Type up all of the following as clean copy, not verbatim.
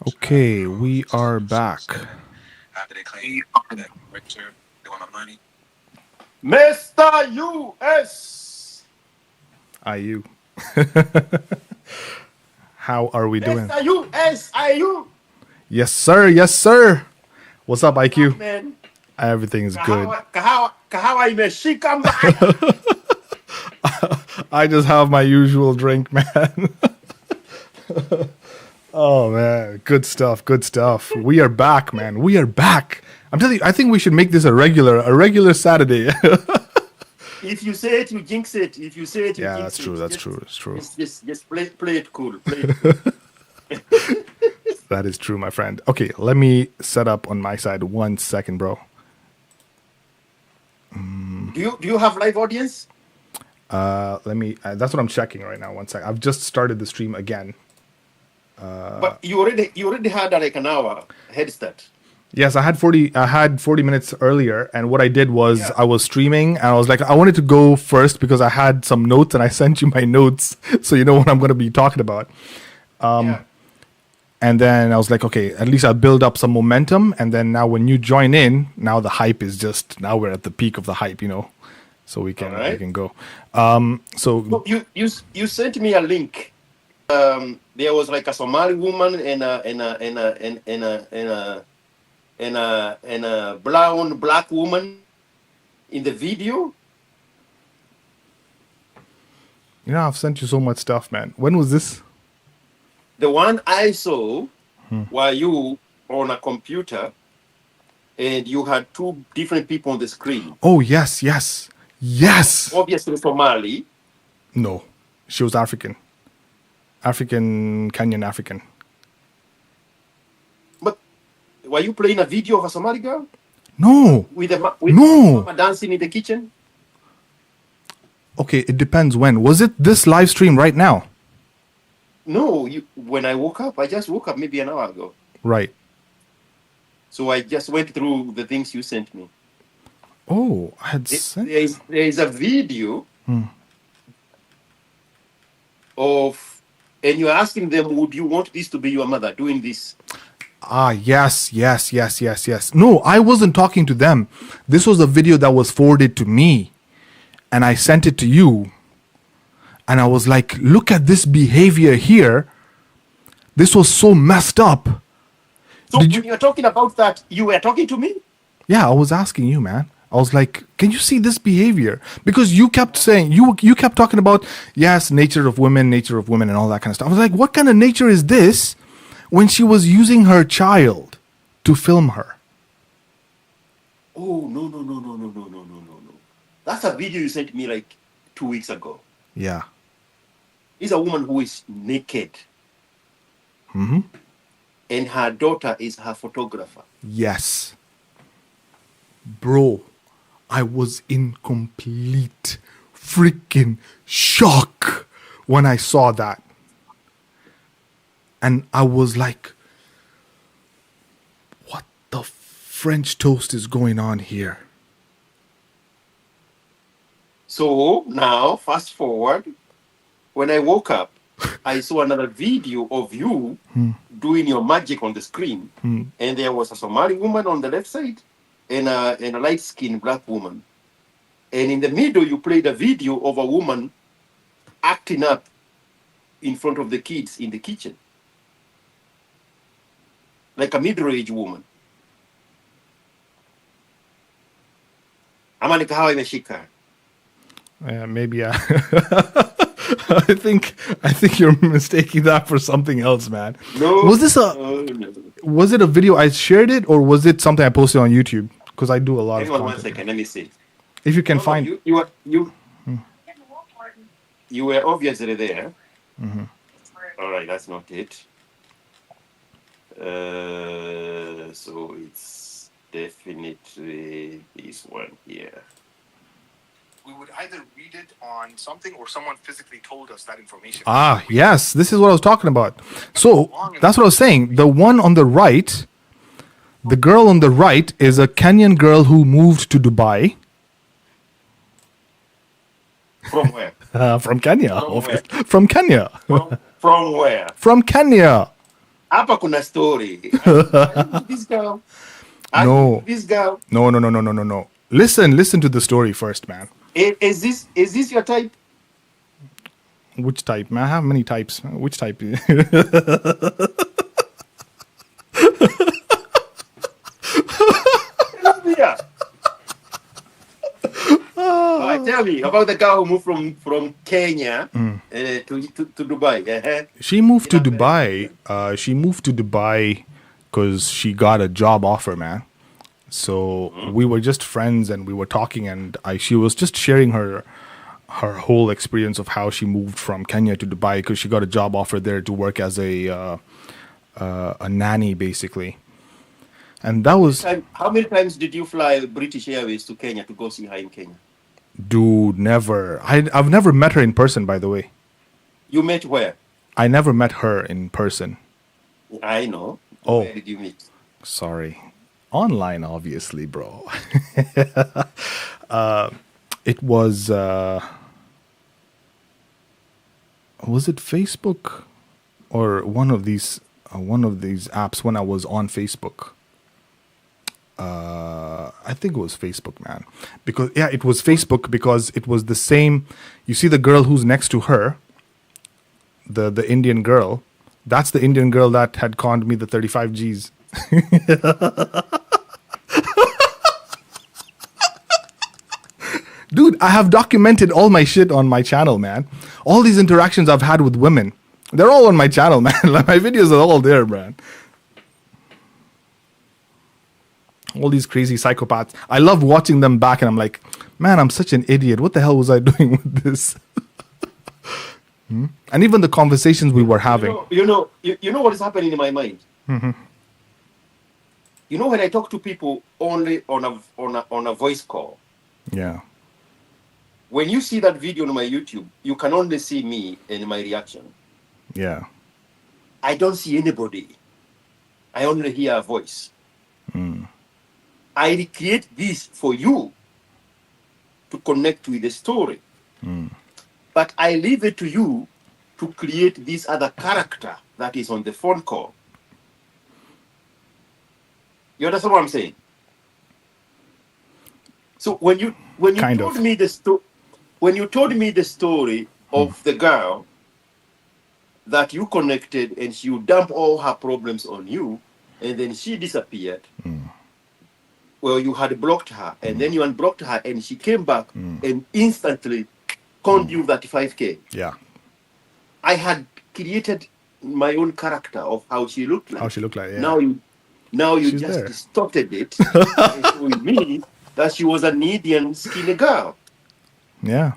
Okay, we are back. After they claim that Richard, they want my money. Mr. US. IU. How are we doing? Mr. USIU. Yes, sir. Yes, sir. What's up, What's up, IQ? man? Everything's good. Kahawa imeshika mbaya. I just have my usual drink, man. Oh, man. Good stuff. Good stuff. We are back, man. We are back. I'm telling you, I think we should make this a regular Saturday. If you say it, you jinx it. If you say it, you Yeah, jinx that's it. true. That's true. That's true. Just play it cool. Play it cool. That is true, my friend. Okay, let me set up on my side 1 second, bro. Do you have live audience? Let me. That's what I'm checking right now. 1 sec. I've just started the stream again. But you already had like an hour head start. Yes, I had 40 minutes earlier, and what I did was Yeah. I was streaming, and I was like, I wanted to go first because I had some notes, and I sent you my notes, so you know what I'm going to be talking about. Yeah. And then I was like, okay, at least I'll build up some momentum, and then now when you join in, now the hype is just now we're at the peak of the hype, so we can Alright. we can go. So you sent me a link. There was like a Somali woman and a black woman in the video. I've sent you so much stuff, man. When was this? The one I saw were you on a computer and you had two different people on the screen. Oh yes. Obviously Somali. No, she was African, Kenyan African. But were you playing a video of a Somali girl? No. With the No. mama dancing in the kitchen? Okay, it depends when. Was it this live stream right now? No, when I woke up, I just woke up maybe an hour ago. Right. So I just went through the things you sent me. Oh, I had sent. There is a video of, and you're asking them, would you want this to be your mother doing this? Yes. No, I wasn't talking to them. This was a video that was forwarded to me, and I sent it to you. And I was like, look at this behavior here. This was so messed up. So when you're talking about that, you were talking to me? Yeah, I was asking you, man. I was like, can you see this behavior? Because you kept saying, you kept talking about, yes, nature of women, and all that kind of stuff. I was like, what kind of nature is this when she was using her child to film her? Oh, no. That's a video you sent me like 2 weeks ago. Yeah. It's a woman who is naked. Mm-hmm. And her daughter is her photographer. Yes. Bro, I was in complete freaking shock when I saw that. And I was like, what the French toast is going on here? So now, fast forward, when I woke up, I saw another video of you doing your magic on the screen. And there was a Somali woman on the left side and a light-skinned black woman. And in the middle, you played a video of a woman acting up in front of the kids in the kitchen. Like a middle-aged woman. Ama nikahawa imeshika. Maybe I think you're mistaking that for something else, man. No. Was this no. Was it a video I shared it, or was it something I posted on YouTube? Because I do a lot Hang of on content. 1 second, let me see. If you can No, find, you were obviously there. Mhm. All right, that's not it. So it's definitely this one here. We would either read it on something or someone physically told us that information. yes, this is what I was talking about. So that's what I was saying. The one on the right, the girl on the right is a Kenyan girl who moved to Dubai. From where? From Kenya. From where? From Kenya. From where? From Kenya. Hapa kuna story. This girl. No. This girl. No. Listen to the story first, man. Is this your type? Which type, man? I have many types. Which type? Yeah. Tell me about the girl who moved from Kenya to Dubai. She moved to Dubai. She moved to Dubai because she got a job offer, man. So we were just friends and we were talking, and she was just sharing her whole experience of how she moved from Kenya to Dubai because she got a job offer there to work as a nanny, basically. And that was... How many times did you fly British Airways to Kenya to go see her in Kenya? Dude, never. I've never met her in person, by the way. You met where? I never met her in person. I know. Oh. Where did you meet? Sorry. Online, obviously, bro. It was... was it Facebook? Or one of these apps when I was on Facebook? I think it was Facebook, man. Because it was Facebook because it was the same. You see the girl who's next to her, the Indian girl. That's the Indian girl that had conned me the 35 Gs. Dude, I have documented all my shit on my channel, man. All these interactions I've had with women, they're all on my channel, man. Like, my videos are all there, man. All these crazy psychopaths. I love watching them back and I'm like, man, I'm such an idiot. What the hell was I doing with this? And even the conversations we were having. You know what is happening in my mind? Mm-hmm. You know, when I talk to people only on a voice call. Yeah. When you see that video on my YouTube, you can only see me and my reaction. Yeah. I don't see anybody. I only hear a voice. I recreate this for you to connect with the story. But I leave it to you to create this other character that is on the phone call. You understand what I'm saying? So when you told me the story of the girl that you connected and she would dump all her problems on you, and then she disappeared. Well, you had blocked her, and then you unblocked her, and she came back and instantly conned you 35K. Yeah. I had created my own character of how she looked like. Yeah. Now you She's just there. distorted it and showing me that she was an Indian skinny girl. Yeah.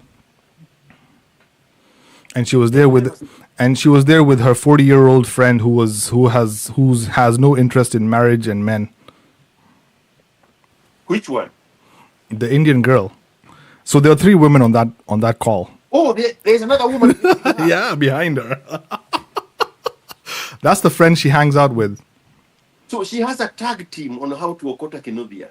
And she was there with her 40-year-old friend who has no interest in marriage and men. Which one? The Indian girl. So there are 3 women on that call. Oh, there's another woman. Yeah, behind her. That's the friend she hangs out with. So she has a tag team on how to okota Kenobia.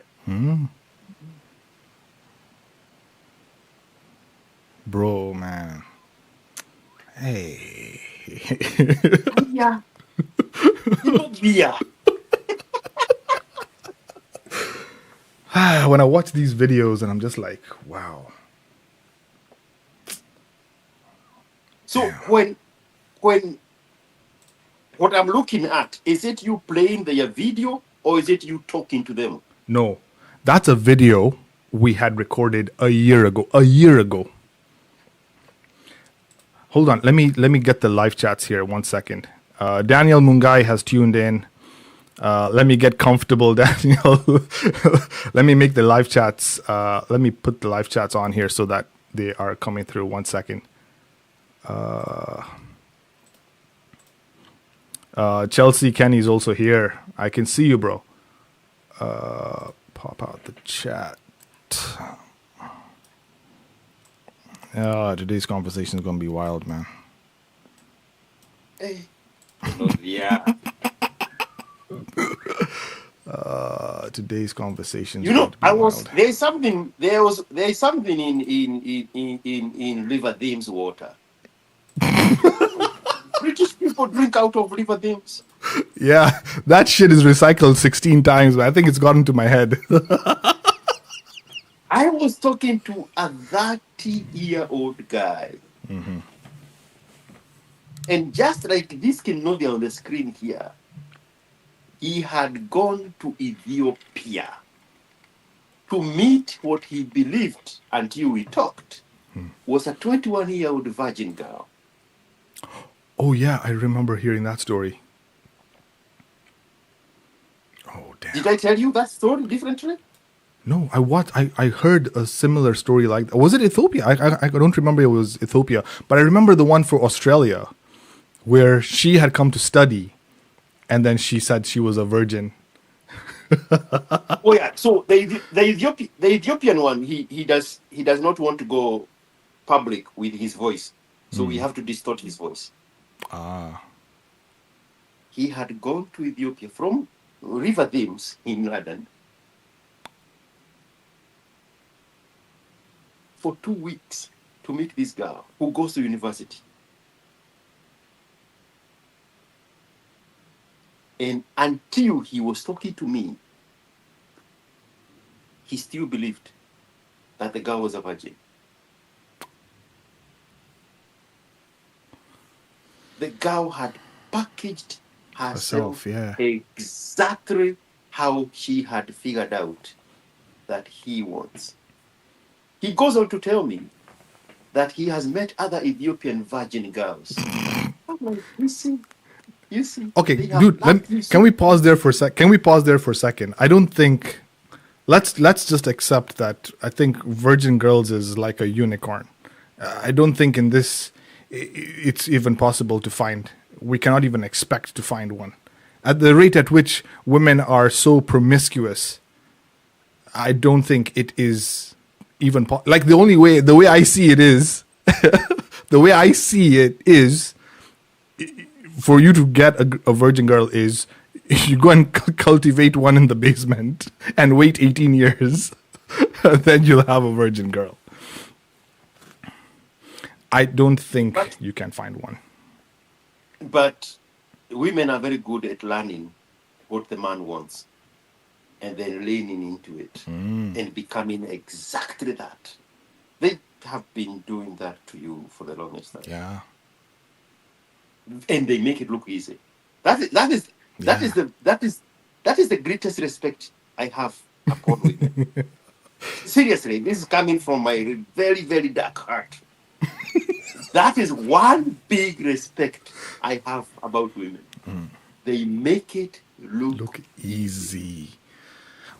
Bro, man. Hey. Yeah. Kenobia. When I watch these videos and I'm just like, wow. So when what I'm looking at, is it you playing their video or is it you talking to them? No, that's a video we had recorded a year ago. Hold on, let me get the live chats here 1 second. Daniel Mungai has tuned in. Let me get comfortable, Daniel. Let me make the live chats. Let me put the live chats on here so that they are coming through. 1 second. Chelsea Kenny's also here. I can see you, bro. Pop out the chat. Today's conversation is going to be wild, man. Hey. Yeah. Today's conversation. There's something in River Thames water. British people drink out of River Thames. Yeah, that shit is recycled 16 times, but I think it's gotten to my head. I was talking to a 30-year-old guy. And just like this Kenobi on the screen here, he had gone to Ethiopia to meet what he believed, until we talked, was a 21-year-old virgin girl. Oh, yeah, I remember hearing that story. Oh, damn. Did I tell you that story differently? No, I heard a similar story like that. Was it Ethiopia? I don't remember it was Ethiopia, but I remember the one for Australia where she had come to study and then she said she was a virgin. Oh yeah. So the Ethiopian one, he does not want to go public with his voice, so we have to distort his voice. He had gone to Ethiopia from River Thames in London for 2 weeks to meet this girl who goes to university. And until he was talking to me, he still believed that the girl was a virgin. The girl had packaged herself exactly how she had figured out that he wants. He goes on to tell me that he has met other Ethiopian virgin girls. I'm like, you see. Okay, dude, can we pause there for a sec? Can we pause there for a second? I don't think. Let's just accept that. I think virgin girls is like a unicorn. I don't think in this it's even possible to find. We cannot even expect to find one. At the rate at which women are so promiscuous, I don't think it is even like the way I see it is, the way I see it is, for you to get a virgin girl is you go and cultivate one in the basement and wait 18 years, then you'll have a virgin girl. I don't think you can find one. But women are very good at learning what the man wants and then leaning into it and becoming exactly that. They have been doing that to you for the longest time. Yeah. And they make it look easy. That is the greatest respect I have upon women. Seriously, this is coming from my very, very dark heart. That is one big respect I have about women. They make it look easy.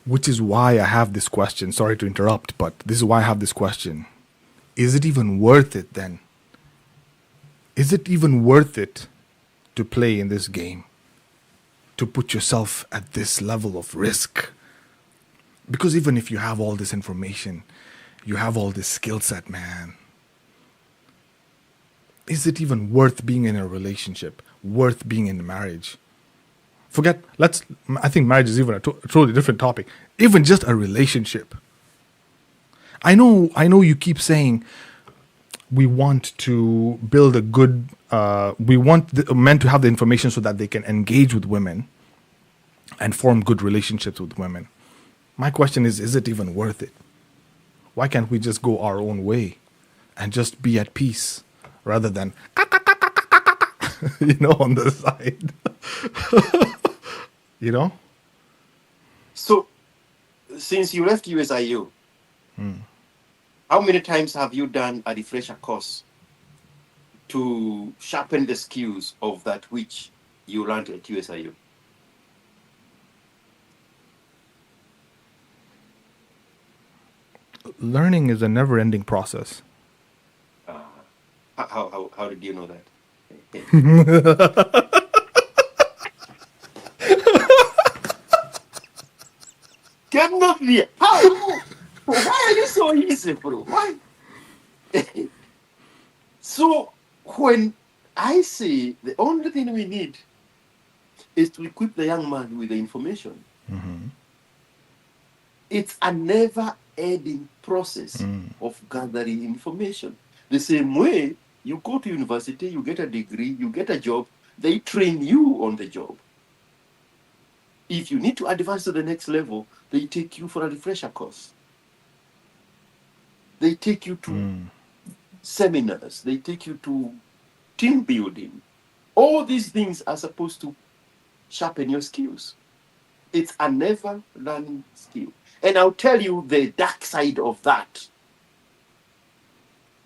Which is why I have this question. Sorry to interrupt, but this is why I have this question. Is it even worth it then? Is it even worth it to play in this game? To put yourself at this level of risk? Because even if you have all this information, you have all this skill set, man. Is it even worth being in a relationship? Worth being in a marriage? I think marriage is even a totally different topic. Even just a relationship. I know you keep saying we want to build a good, we want the men to have the information so that they can engage with women and form good relationships with women. My question is it even worth it? Why can't we just go our own way and just be at peace rather than, on the side? So, since you left USIU, how many times have you done a refresher course to sharpen the skills of that which you learned at USIU? Learning is a never-ending process. How did you know that? Cannot be. How? Why are you so easy, bro? Why? So when I say the only thing we need is to equip the young man with the information, it's a never-ending process of gathering information. The same way you go to university, you get a degree, you get a job, they train you on the job. If you need to advance to the next level, they take you for a refresher course. They take you to seminars. They take you to team building. All these things are supposed to sharpen your skills. It's a never learning skill. And I'll tell you the dark side of that.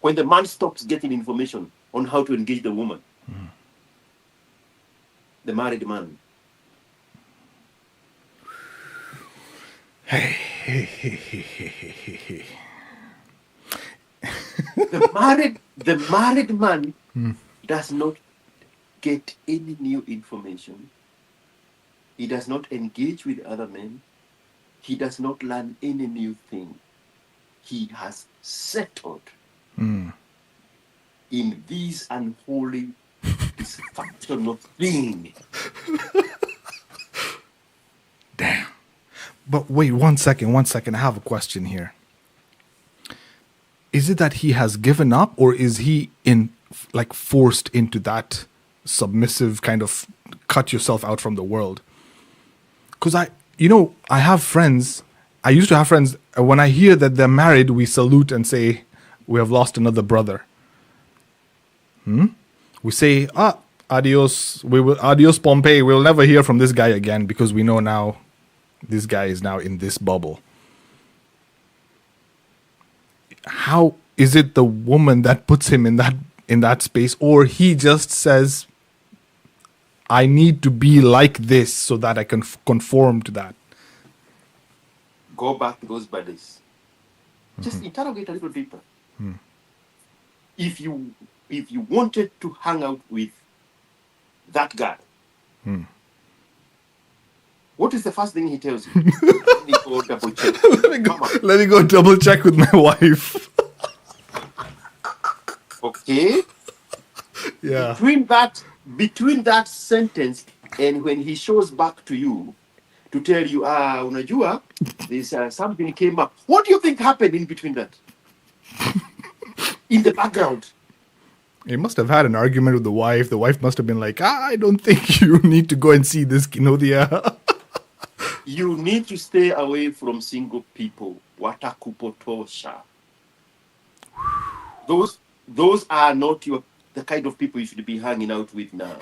When the man stops getting information on how to engage the woman, the married man. The married man does not get any new information. He does not engage with other men. He does not learn any new thing. He has settled in this unholy, dysfunctional thing. Damn. But wait, one second. I have a question here. Is it that he has given up, or is he forced into that submissive kind of cut yourself out from the world? Because I have friends. I used to have friends. When I hear that they're married, we salute and say, "We have lost another brother." We say, "Adios. Adios, Pompeii. We'll never hear from this guy again because we know now this guy is now in this bubble." How is it the woman that puts him in that space, or he just says, "I need to be like this so that I can conform to that"? Go back to those buddies. Just interrogate a little deeper. If you wanted to hang out with that guy, what is the first thing he tells you? Let me go double check. Let me go double check with my wife. Okay. Yeah. Between that sentence and when he shows back to you to tell you, unajua, there's something came up. What do you think happened in between that? In the background. He must have had an argument with the wife. The wife must have been like, "I don't think you need to go and see this Kinodia." You need to stay away from single people. Watakupotosha. Those are not the kind of people you should be hanging out with now.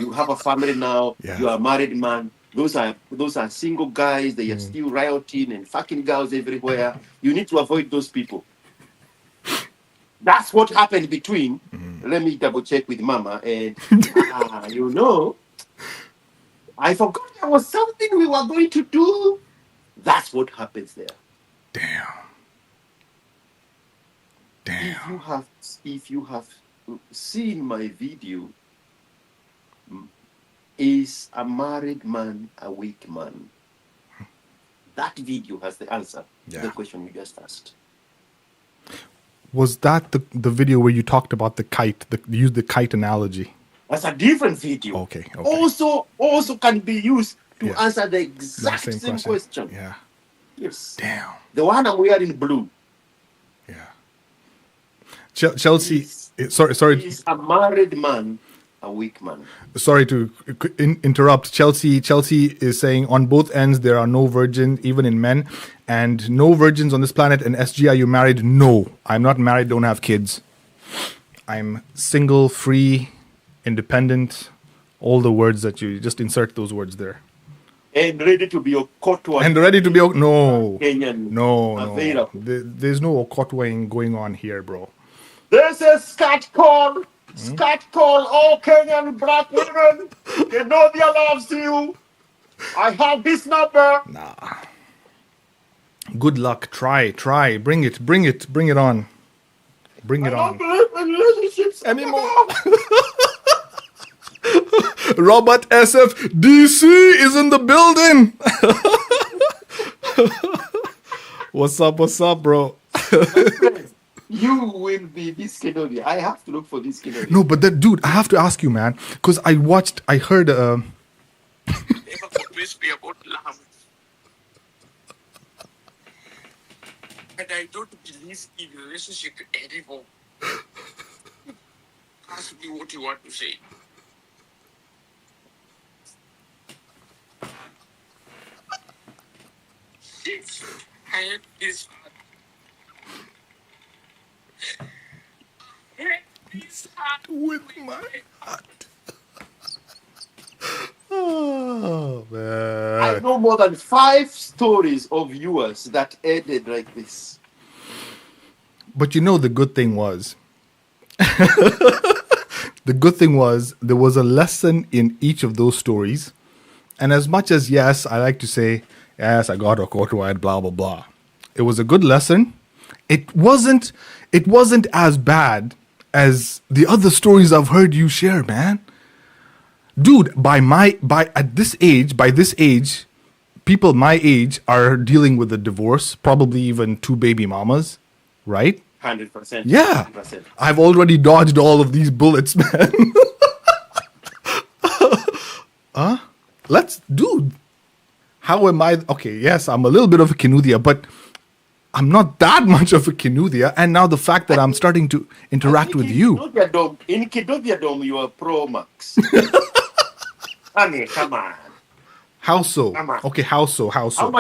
You have a family now. Yeah. You are a married man. Those are single guys. They are still rioting and fucking girls everywhere. You need to avoid those people. That's what happened between. Let me double check with Mama and I forgot there was something we were going to do. That's what happens there. Damn. If you have seen my video, is a married man a weak man? That video has the answer to the question you just asked. Was that the video where you talked about the kite, used the kite analogy? That's a different video. Okay. Also can be used to answer the exact same question. Yeah. Yes. Damn. The one I'm wearing blue. Yeah. Chelsea, sorry. Is a married man a weak man? Sorry to interrupt. Chelsea is saying on both ends there are no virgins, even in men, and no virgins on this planet. And SG, are you married? No, I'm not married. Don't have kids. I'm single, free, independent. All the words that you just insert those words there. And ready to be Okotwa. And ready to be no. Kenyan. No. Available. There's no Okotwaing going on here, bro. This is Scat Call. Scat Call, all Kenyan black women. You know their loves you. I have this number. Nah. Good luck. Try. Bring it on. Bring it on. I don't believe in relationships anymore. Robert SF DC is in the building. What's up, bro? You will be this Kenobi. I have to look for this Kenobi. No, but dude, I have to ask you, man, because I heard. And I don't believe in relationship anymore. Ask me what you want to say. With my heart. Oh I man. know more than 5 stories of yours that ended like this. But you know the good thing was there was a lesson in each of those stories. And as much as yes, I like to say, yes, I got a court wide, blah blah blah. It was a good lesson. It wasn't as bad as the other stories I've heard you share, man. Dude, by this age, people my age are dealing with a divorce, probably even 2 baby mamas, right? 100%. Yeah. 100%. I've already dodged all of these bullets, man. Dude, how am I? Okay, yes, I'm a little bit of a Kinuthia, but I'm not that much of a Kinuthia. And now the fact that I'm starting to interact with you. In Kinovia Dome, you are Pro Max. I mean, come on. How so? Come on. Okay, how so? How so?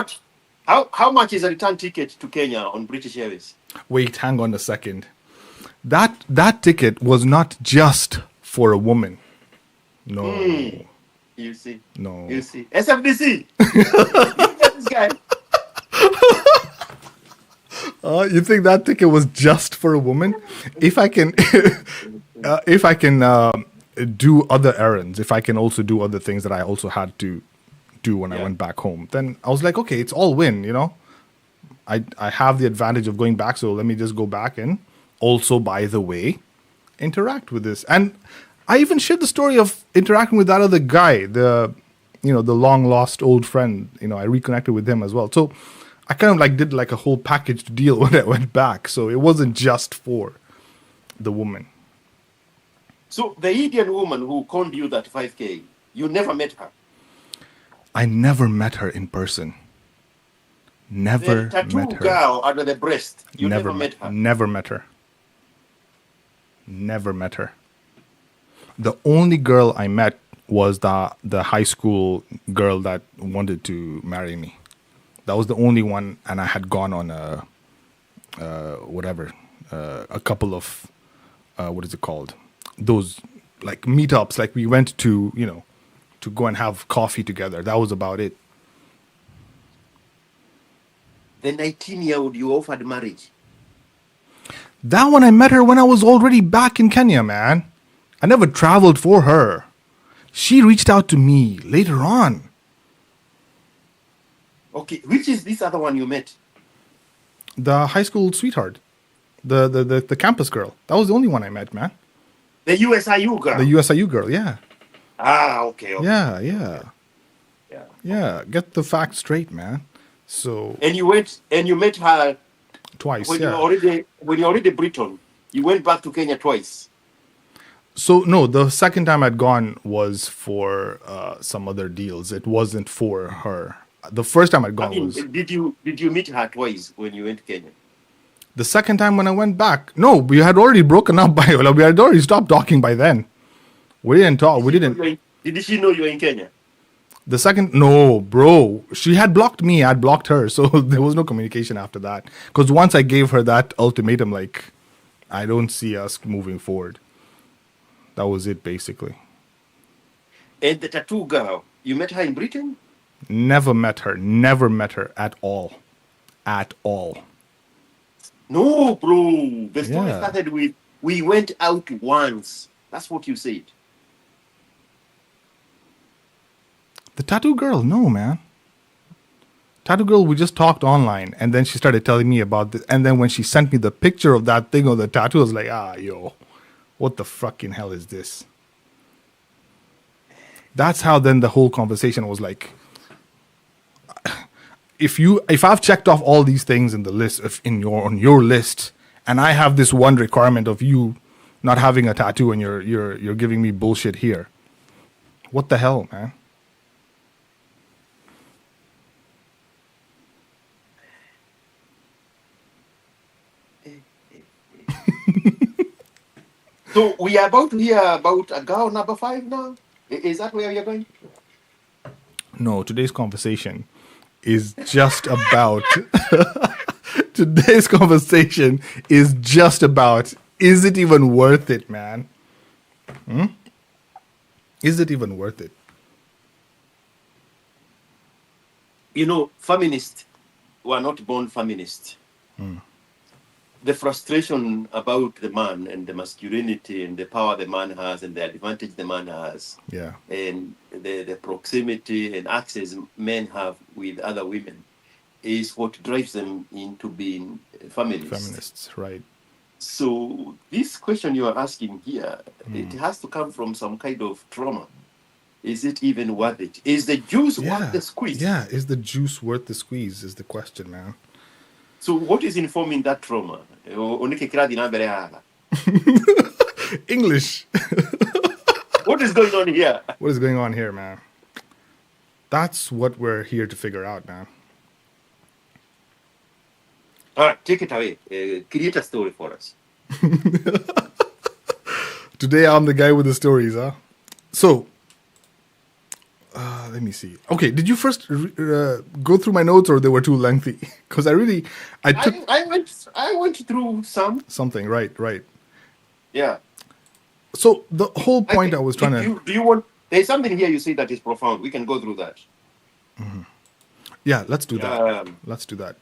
How much is a return ticket to Kenya on British Airways? Wait, hang on a second. That ticket was not just for a woman. No. You see. No. You see. SFDC. This guy. You think that ticket was just for a woman? If I can, do other errands, if I can also do other things that I also had to do when I went back home, then I was like, okay, it's all win, you know. I have the advantage of going back, so let me just go back and also, by the way, interact with this. And I even shared the story of interacting with that other guy, the long lost old friend. I reconnected with him as well. So I kind of did a whole packaged deal when I went back. So it wasn't just for the woman. So the Indian woman who conned you that 5K, you never met her? I never met her in person. Never the tattoo met her. Girl under the breast, you never met her? Never met her. Never met her. The only girl I met was the high school girl that wanted to marry me. That was the only one, and I had gone on a couple of what is it called? Those meetups. We went to to go and have coffee together. That was about it. The 19-year-old you offered marriage? That one I met her when I was already back in Kenya, man. I never traveled for her. She reached out to me later on. Okay, which is this other one you met? The high school sweetheart. The campus girl. That was the only one I met, man. The USIU girl? The USIU girl, yeah. Ah, okay. Yeah, get the facts straight, man. So. And you met her twice, when you already Britain. You went back to Kenya twice. So no, the second time I'd gone was for some other deals. It wasn't for her. The first time I'd gone was. Did you meet her twice when you went to Kenya? The second time when I went back, no, we had already broken up we had already stopped talking by then. We didn't talk. Did she know you were in Kenya? The second, no, bro. She had blocked me. I'd blocked her. So there was no communication after that. Because once I gave her that ultimatum, I don't see us moving forward. That was it, basically. And the tattoo girl, you met her in Britain? Never met her. Never met her at all. At all. No, bro. The story started with, we went out once. That's what you said. The tattoo girl, no, man. Tattoo girl, we just talked online, and then she started telling me about this. And then when she sent me the picture of that thing of the tattoo, I was like, yo, what the fucking hell is this? That's how then the whole conversation was like. If I've checked off all these things in the list, on your list, and I have this one requirement of you not having a tattoo, and you're giving me bullshit here, what the hell, man? So we are about to hear about a girl number 5 now? Is that where you're going? No, today's conversation is just about today's conversation is just about, is it even worth it, man? Is it even worth it? You know, feminists were not born feminists. The frustration about the man and the masculinity and the power the man has and the advantage the man has, Yeah. and the proximity and access men have with other women is what drives them into being feminists. Feminists, right? So this question you are asking here, it has to come from some kind of trauma. Is it even worth it? Is the juice worth the squeeze? Yeah, is the juice worth the squeeze is the question, man. So what is informing that trauma? English. What is going on here? What is going on here, man? That's what we're here to figure out, man. All right, take it away. Create a story for us. Today I'm the guy with the stories, huh? So, let me see. Okay, did you first go through my notes, or they were too lengthy? Because I took I went through something. Right. Yeah. So the whole point I was trying to. Do you want? There's something here you say that is profound. We can go through that. Yeah, let's do that. Let's do that.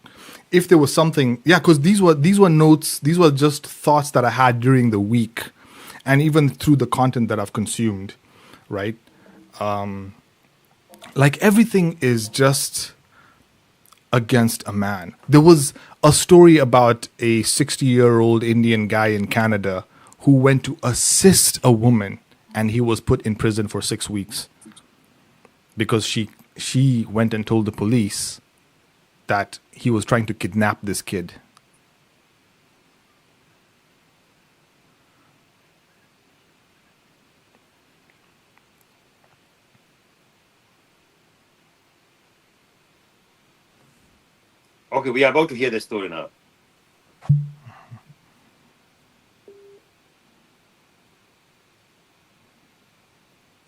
If there was something, yeah, because these were notes. These were just thoughts that I had during the week, and even through the content that I've consumed, right? Like everything is just against a man. There was a story about a 60-year-old Indian guy in Canada who went to assist a woman, and he was put in prison for 6 weeks because she went and told the police that he was trying to kidnap this kid. Okay, we are about to hear the story now.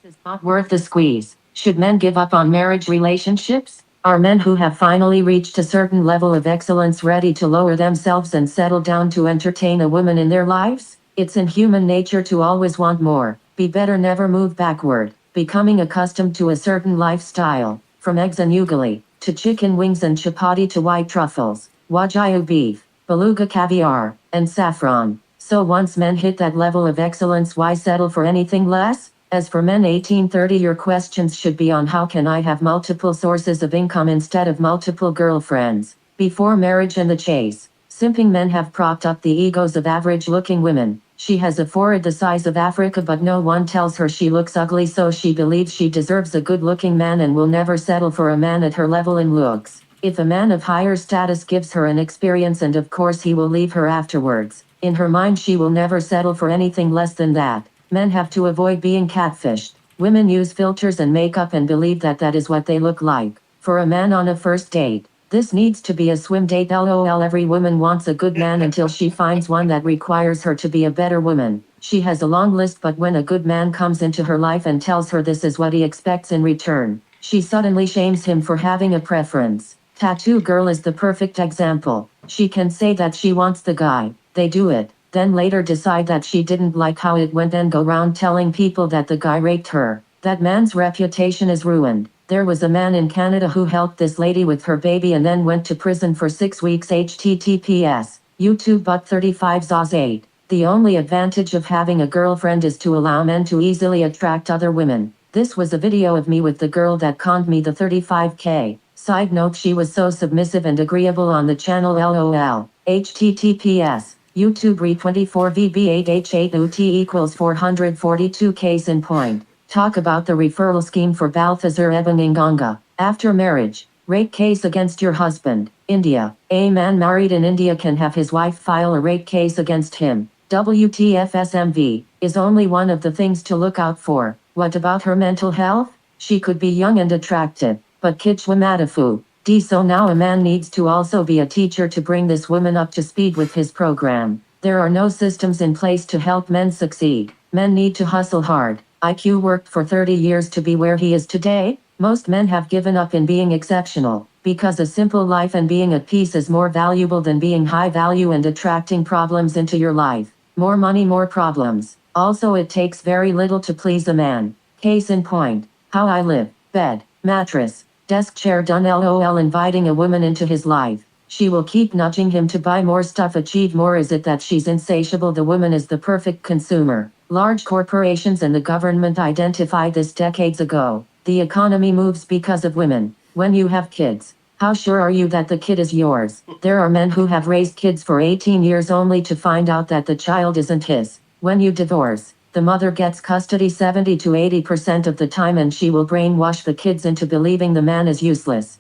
Is not worth the squeeze. Should men give up on marriage relationships? Are men who have finally reached a certain level of excellence ready to lower themselves and settle down to entertain a woman in their lives? It's in human nature to always want more. Be better, never move backward. Becoming accustomed to a certain lifestyle, from eggs and ugali, to chicken wings and chapati to white truffles, wagyu beef, beluga caviar, and saffron. So once men hit that level of excellence, why settle for anything less? As for men 18-30, your questions should be on how can I have multiple sources of income instead of multiple girlfriends. Before marriage and the chase, simping men have propped up the egos of average-looking women. She has a forehead the size of Africa, but no one tells her she looks ugly, so she believes she deserves a good-looking man and will never settle for a man at her level in looks. If a man of higher status gives her an experience, and of course he will leave her afterwards, in her mind she will never settle for anything less than that. Men have to avoid being catfished. Women use filters and makeup and believe that that is what they look like. For a man on a first date, this needs to be a swim date. LOL. Every woman wants a good man until she finds one that requires her to be a better woman. She has a long list, but when a good man comes into her life and tells her this is what he expects in return, she suddenly shames him for having a preference. Tattoo girl is the perfect example. She can say that she wants the guy, they do it, then later decide that she didn't like how it went and go round telling people that the guy raped her. That man's reputation is ruined. There was a man in Canada who helped this lady with her baby and then went to prison for 6 weeks. HTTPS. YouTube but 35 Zaz 8. The only advantage of having a girlfriend is to allow men to easily attract other women. This was a video of me with the girl that conned me the 35K. Side note, she was so submissive and agreeable on the channel. LOL. HTTPS. YouTube re 24 VB8H8 UT equals 442. Case in point. Talk about the referral scheme for Balthazar Ebanginganga. After marriage, rape case against your husband. India. A man married in India can have his wife file a rape case against him. WTFSMV is only one of the things to look out for. What about her mental health? She could be young and attractive, but kichwa madafu. So now a man needs to also be a teacher to bring this woman up to speed with his program. There are no systems in place to help men succeed. Men need to hustle hard. IQ worked for 30 years to be where he is today. Most men have given up in being exceptional, because a simple life and being at peace is more valuable than being high value and attracting problems into your life. More money, more problems. Also, it takes very little to please a man. Case in point, how I live, bed, mattress, desk chair done. LOL. Inviting a woman into his life. She will keep nudging him to buy more stuff, achieve more. Is it that she's insatiable? The woman is the perfect consumer. Large corporations and the government identified this decades ago. The economy moves because of women. When you have kids, how sure are you that the kid is yours? There are men who have raised kids for 18 years only to find out that the child isn't his. When you divorce, the mother gets custody 70 to 80% of the time, and she will brainwash the kids into believing the man is useless.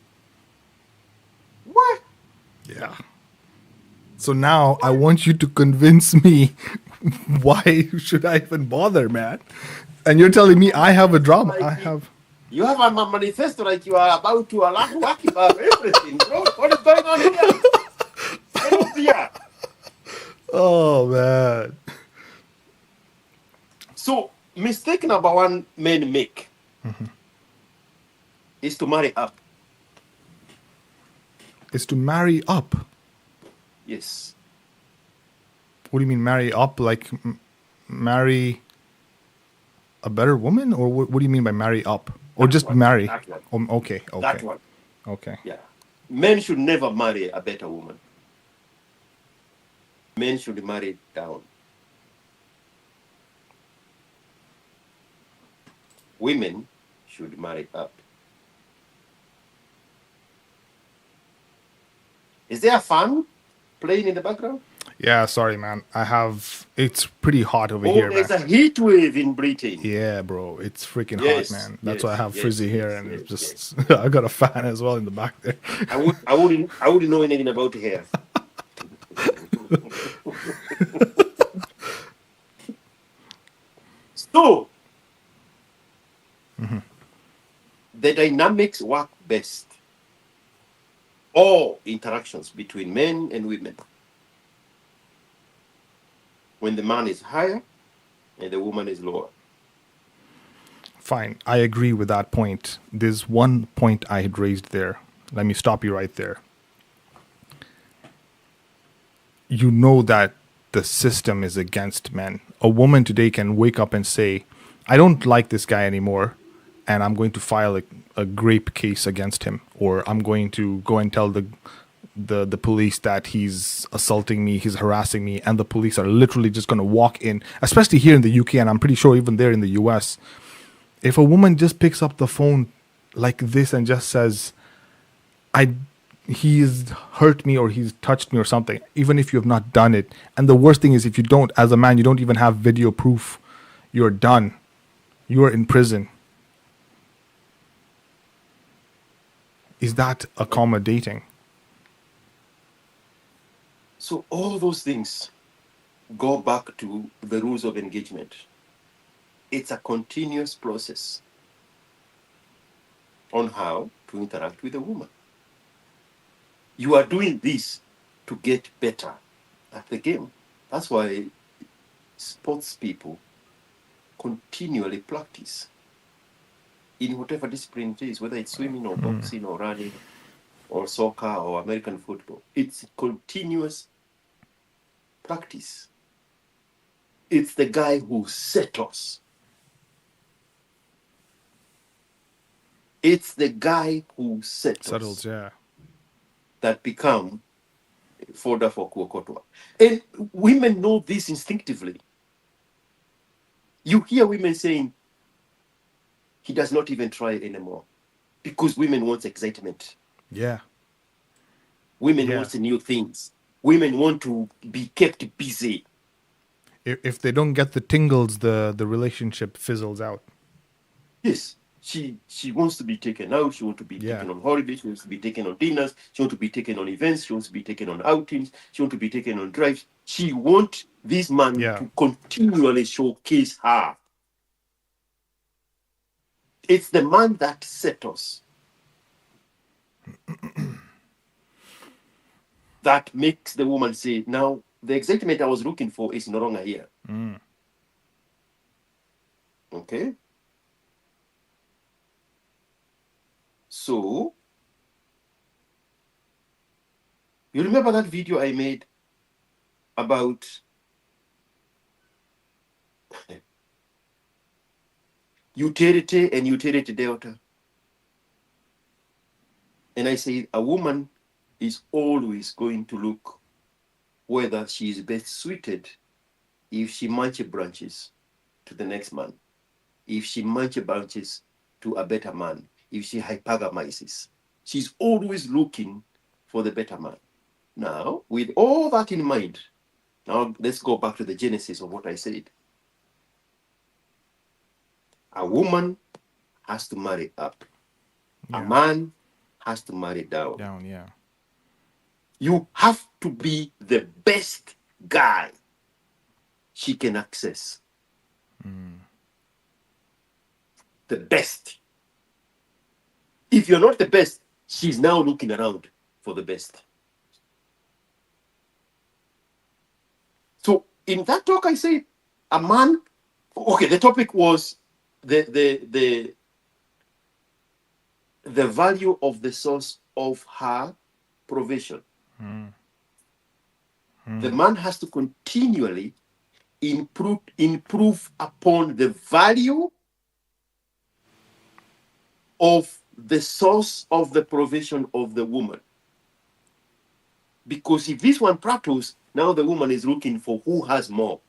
What? Yeah. So now I want you to convince me why should I even bother, man? And you're telling me I have a drama. I have. You have a manifesto like you are about to Allahu Akbar everything, bro. What is going on here? Get up here. Oh, man. So, mistake number one men make is to marry up. Is to marry up. Yes. What do you mean marry up? Like marry a better woman? Or what do you mean by marry up? Or That just one, marry? that one. Okay. That one. Okay. Yeah. Men should never marry a better woman. Men should marry down. Women should marry up. Is there a fan playing in the background? Yeah, sorry, man. It's pretty hot over Oh, here, there's man. a heat wave in Britain. Yeah, bro. It's freaking Yes, hot, man. That's yes, why I have yes, frizzy hair yes, and yes, it's just I got a fan as well in the back there. I wouldn't know anything about hair. So the dynamics work best. All interactions between men and women. When the man is higher and the woman is lower. Fine. I agree with that point. There's one point I had raised there. Let me stop you right there. You know that the system is against men. A woman today can wake up and say, I don't like this guy anymore, and I'm going to file a rape case against him, or I'm going to go and tell the police that he's assaulting me, he's harassing me, and the police are literally just going to walk in, especially here in the UK, and I'm pretty sure even there in the US. If a woman just picks up the phone like this and just says, he's hurt me or he's touched me or something, even if you have not done it. And the worst thing is, if you don't, as a man, you don't even have video proof, you're done. You are in prison. Is that accommodating? So all those things go back to the rules of engagement. It's a continuous process on how to interact with a woman. You are doing this to get better at the game. That's why sports people continually practice in whatever discipline it is, whether it's swimming or boxing or running or soccer or American football. It's continuous practice. It's the guy who settles. It's the guy who settles Yeah. that become fodder for kuokotwa. And women know this instinctively. You hear women saying, he does not even try anymore. Because women want excitement. Yeah. Women want new things. Women want to be kept busy. If they don't get the tingles, the relationship fizzles out. Yes. She wants to be taken out. She wants to be taken on holidays. She wants to be taken on dinners. She wants to be taken on events. She wants to be taken on outings. She wants to be taken on drives. She wants this man to continually showcase her. It's the man that settles that makes the woman say, now, the excitement I was looking for is no longer here. Okay? So, you remember that video I made about utility and utility delta? And I say a woman is always going to look whether she is best suited if she munch branches to the next man, if she munch branches to a better man, if she hypergamizes. She's always looking for the better man. Now, with all that in mind, now let's go back to the genesis of what I said. A woman has to marry up. A man has to marry down. Down, yeah. You have to be the best guy she can access. The best. If you're not the best, she's now looking around for the best. So in that talk, I said, a man. Okay, the topic was the value of the source of her provision. The man has to continually improve upon the value of the source of the provision of the woman. Because if this one plateaus, now the woman is looking for who has more.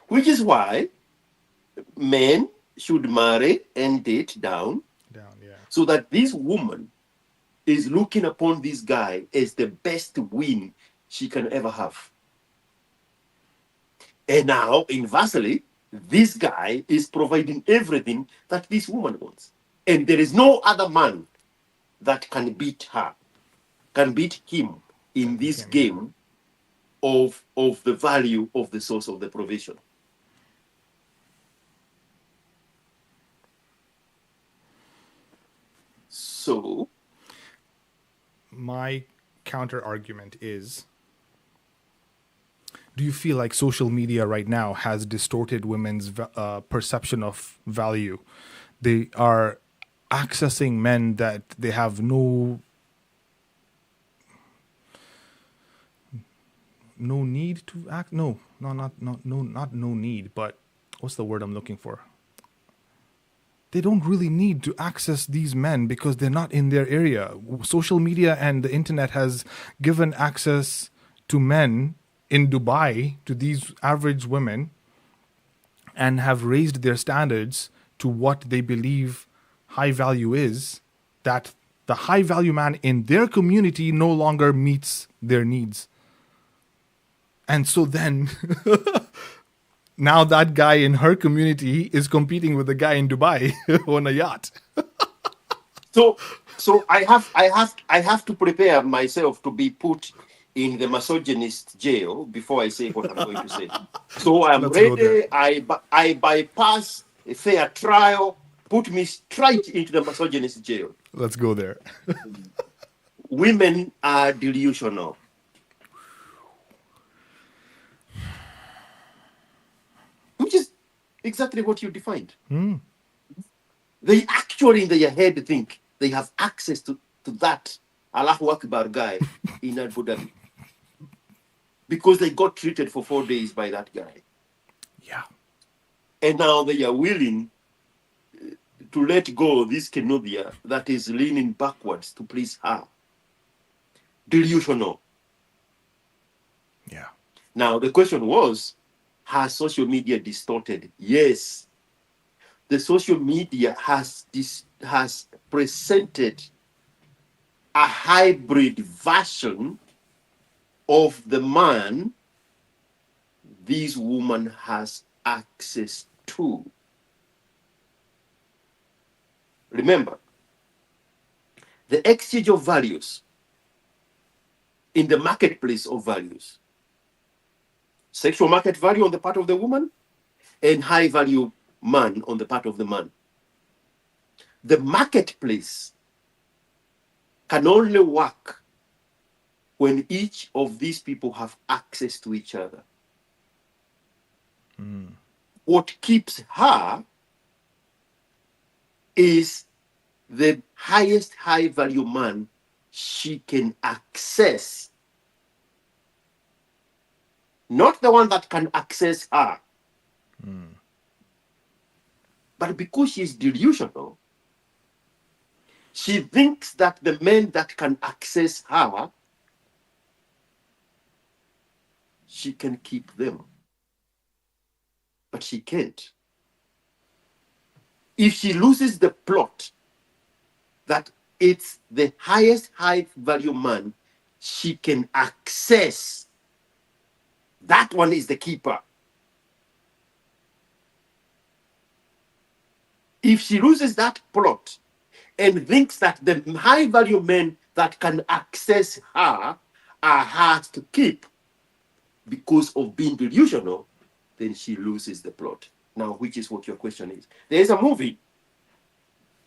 Which is why men should marry and date down, so that this woman is looking upon this guy as the best win she can ever have. And now, inversely, this guy is providing everything that this woman wants. And there is no other man that can beat her, can beat him in this game of the value of the source of the provision. So, my counter argument is, do you feel like social media right now has distorted women's perception of value? They are accessing men that they have no need to act. Not no need, but what's the word I'm looking for? They don't really need to access these men because they're not in their area. Social media and the internet has given access to men in Dubai to these average women and have raised their standards to what they believe high value is, that the high value man in their community no longer meets their needs. And so then now that guy in her community is competing with the guy in Dubai on a yacht. So I have to prepare myself to be put in the misogynist jail before I say what I'm going to say. So I'm ready. I bypass a fair trial. Put me straight into the misogynist jail. Let's go there. Women are delusional. Which is exactly what you defined. They actually in their head think they have access to that Allahu Akbar guy in Abu Dhabi. Because they got treated for 4 days by that guy. Yeah. And now they are willing to let go this Kenobia that is leaning backwards to please her. Delusional. Yeah. Now the question was, has social media distorted? Yes. The social media has presented a hybrid version of the man this woman has access to. Remember, the exchange of values in the marketplace of values. Sexual market value on the part of the woman and high value man on the part of the man. The marketplace can only work when each of these people have access to each other. What keeps her is the highest high value man she can access. Not the one that can access her. But because she's delusional, she thinks that the men that can access her, she can keep them. But she can't. If she loses the plot that it's the highest high value man she can access, that one is the keeper. If she loses that plot and thinks that the high value men that can access her are hard to keep because of being delusional, then she loses the plot. Now, which is what your question is. There is a movie,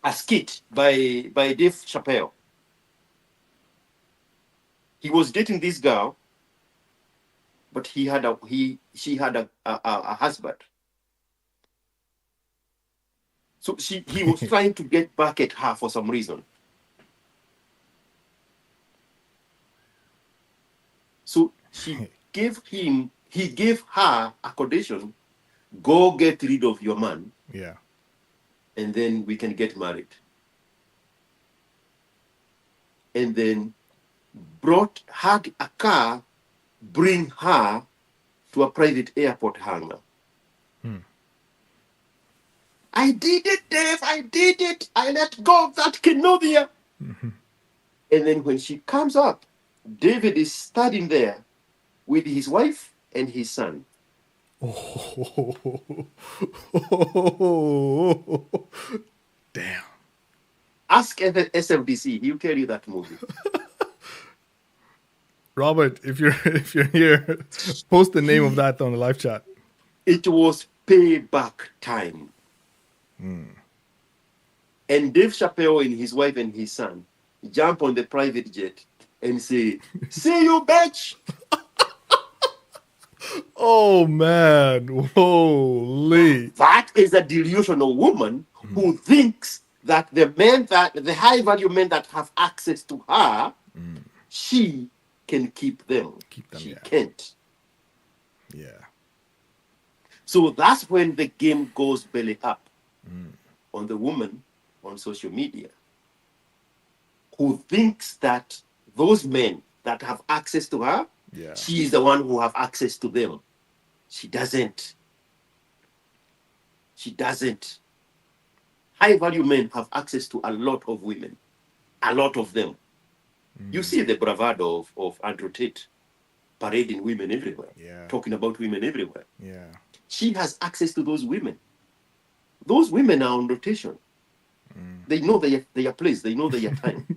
a skit by Dave Chappelle. He was dating this girl, but she had a husband. So he was trying to get back at her for some reason. So he gave her a condition: go get rid of your man. Yeah. And then we can get married. And then had a car bring her to a private airport hangar. I did it, Dave. I did it. I let go of that Kenobia. And then when she comes up, David is standing there with his wife and his son. Damn. Ask SFDC, he'll tell you that movie. Robert, if you're here, post the name of that on the live chat. It was payback time. And Dave Chappelle and his wife and his son jump on the private jet and say, "See you, bitch." Oh man, holy! That is a delusional woman who thinks that the high value men that have access to her, she can keep them. She can't. Yeah. So that's when the game goes belly up on the woman on social media who thinks that those men that have access to her, she is the one who have access to them. She doesn't. She doesn't. High value men have access to a lot of women, a lot of them. You see the bravado of Andrew Tate parading women everywhere, talking about women everywhere. Yeah. She has access to those women. Those women are on rotation. They know their place. They know their time.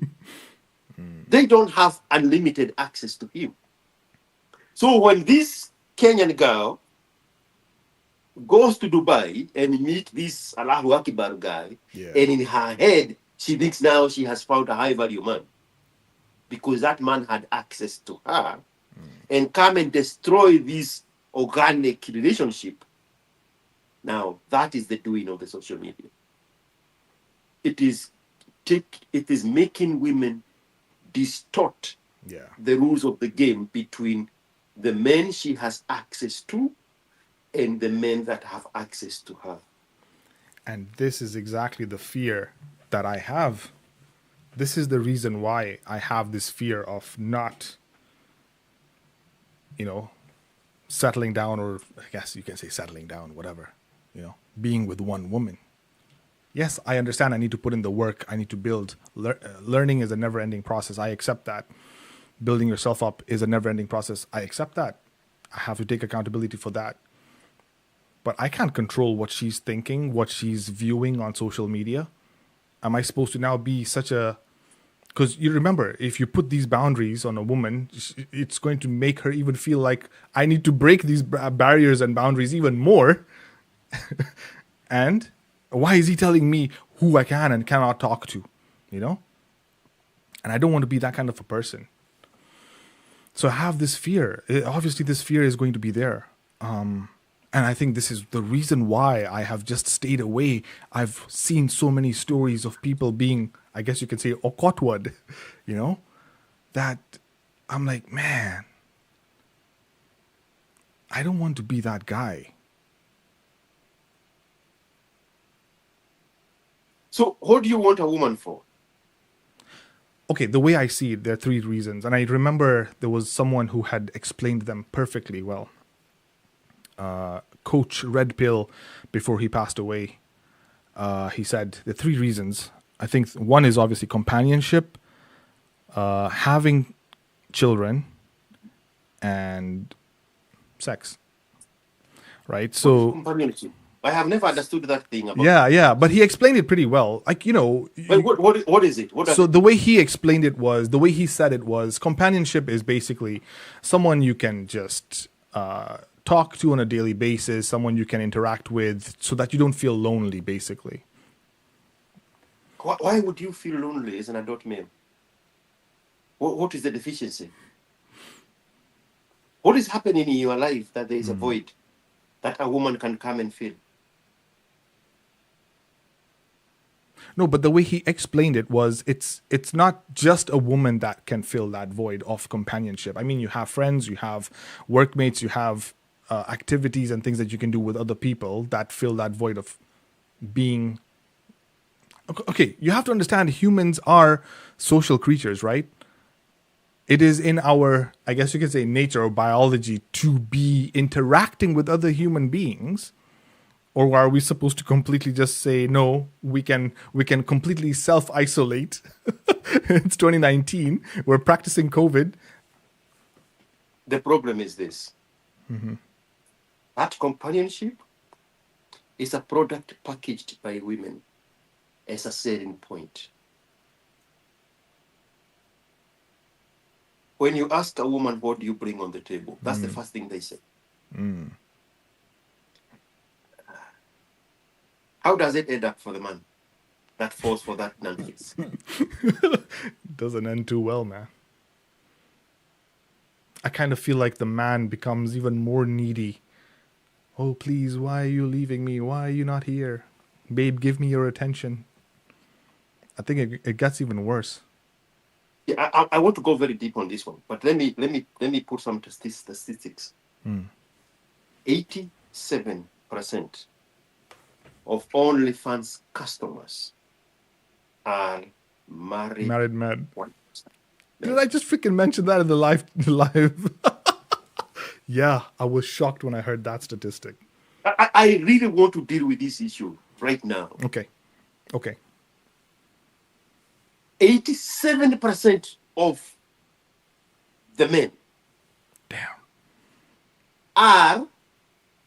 They don't have unlimited access to him. So when this Kenyan girl goes to Dubai and meet this Allahu Akbar guy, and in her head, she thinks now she has found a high value man because that man had access to her and come and destroy this organic relationship. Now, that is the doing of the social media. It is making women distort the rules of the game between the men she has access to and the men that have access to her. And this is exactly the fear that I have. This is the reason why I have this fear of not, settling down, or I guess you can say settling down, whatever, being with one woman. Yes, I understand I need to put in the work. I need to build. Learning is a never-ending process. I accept that. Building yourself up is a never-ending process. I accept that. I have to take accountability for that. But I can't control what she's thinking, what she's viewing on social media. Am I supposed to now be such a... Because you remember, if you put these boundaries on a woman, it's going to make her even feel like I need to break these barriers and boundaries even more. And why is he telling me who I can and cannot talk to? And I don't want to be that kind of a person. So I have this fear. Obviously, this fear is going to be there. And I think this is the reason why I have just stayed away. I've seen so many stories of people being, I guess you could say, awkward, you know, that I'm like, man, I don't want to be that guy. So, what do you want a woman for? Okay, the way I see it, there are three reasons. And I remember there was someone who had explained them perfectly well. Coach Red Pill, before he passed away, he said the three reasons. I think one is obviously companionship, having children, and sex. Right? So, Companionship. I have never understood that thing about. yeah, but he explained it pretty well. Like, you know. Well, what is it? What does So it the way he explained it was, the way he said it was, companionship is basically someone you can just talk to on a daily basis, someone you can interact with, so that you don't feel lonely, basically. Why would you feel lonely as an adult male? What is the deficiency? What is happening in your life that there is a void that a woman can come and fill? No, but the way he explained it was, it's not just a woman that can fill that void of companionship. I mean, you have friends, you have workmates, you have activities and things that you can do with other people that fill that void of being. Okay, you have to understand, humans are social creatures, right? It is in our, I guess you could say, nature or biology to be interacting with other human beings. Or are we supposed to completely just say, no, we can completely self-isolate? It's 2019. We're practicing COVID. The problem is this. That companionship is a product packaged by women as a selling point. When you ask a woman, what do you bring on the table? That's the first thing they say. How does it end up for the man that falls for that nonsense? Doesn't end too well, man. I kind of feel like the man becomes even more needy. Oh, please, why are you leaving me? Why are you not here? Babe, give me your attention. I think it gets even worse. Yeah, I want to go very deep on this one, but let me put some statistics. 87% of OnlyFans customers are married men. white. Did I just freaking mention that in the live? Yeah, I was shocked when I heard that statistic. I really want to deal with this issue right now. Okay. 87% of the men Damn. are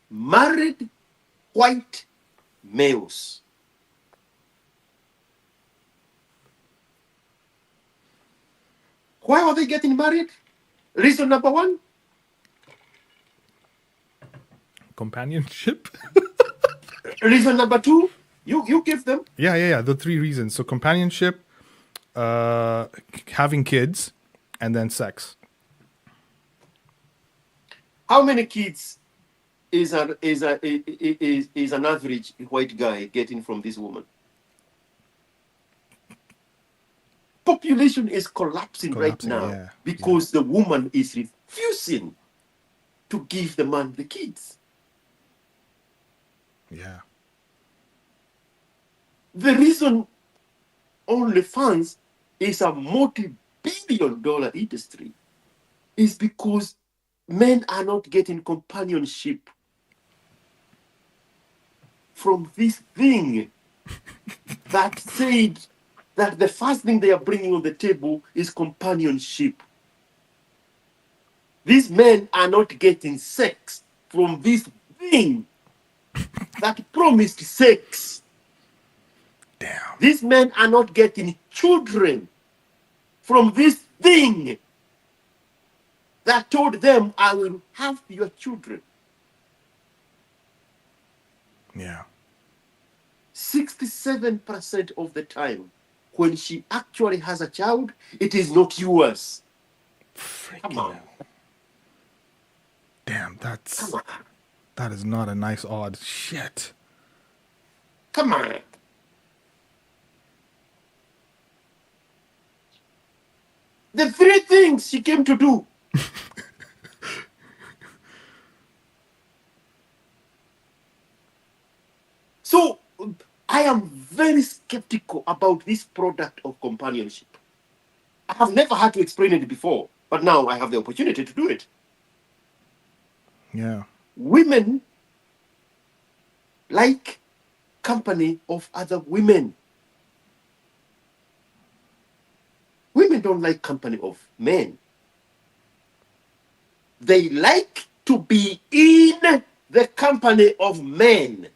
married white males. Why are they getting married? Reason number one? Companionship? Reason number two? You give them. Yeah. The three reasons. So companionship, having kids, and then sex. How many kids is an average white guy getting from this woman? Population is collapsing right now, yeah. because the woman is refusing to give the man the kids. Yeah. The reason OnlyFans is a multi-billion-dollar industry is because men are not getting companionship from this thing that said that the first thing they are bringing on the table is companionship. These men are not getting sex from this thing that promised sex. Damn. These men are not getting children from this thing that told them, I will have your children. Yeah. 67% of the time, when she actually has a child, it is not yours. Come on. Damn, that's... Come on. That is not a nice odd. Shit. Come on. The three things she came to do. So I am very skeptical about this product of companionship. I have never had to explain it before, but now I have the opportunity to do it. Yeah. Women like company of other women. Women don't like company of men. They like to be in the company of men.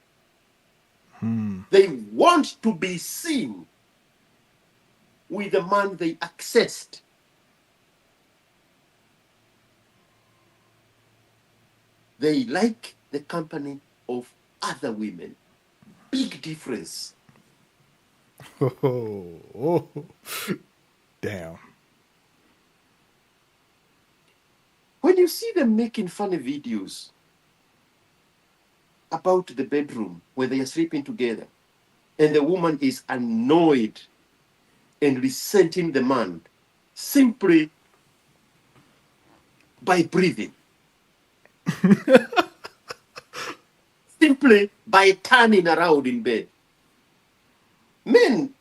They want to be seen with the man they accessed. They like the company of other women. Big difference. Oh, damn. When you see them making funny videos about the bedroom when they are sleeping together, and the woman is annoyed and resenting the man simply by breathing, simply by turning around in bed. Men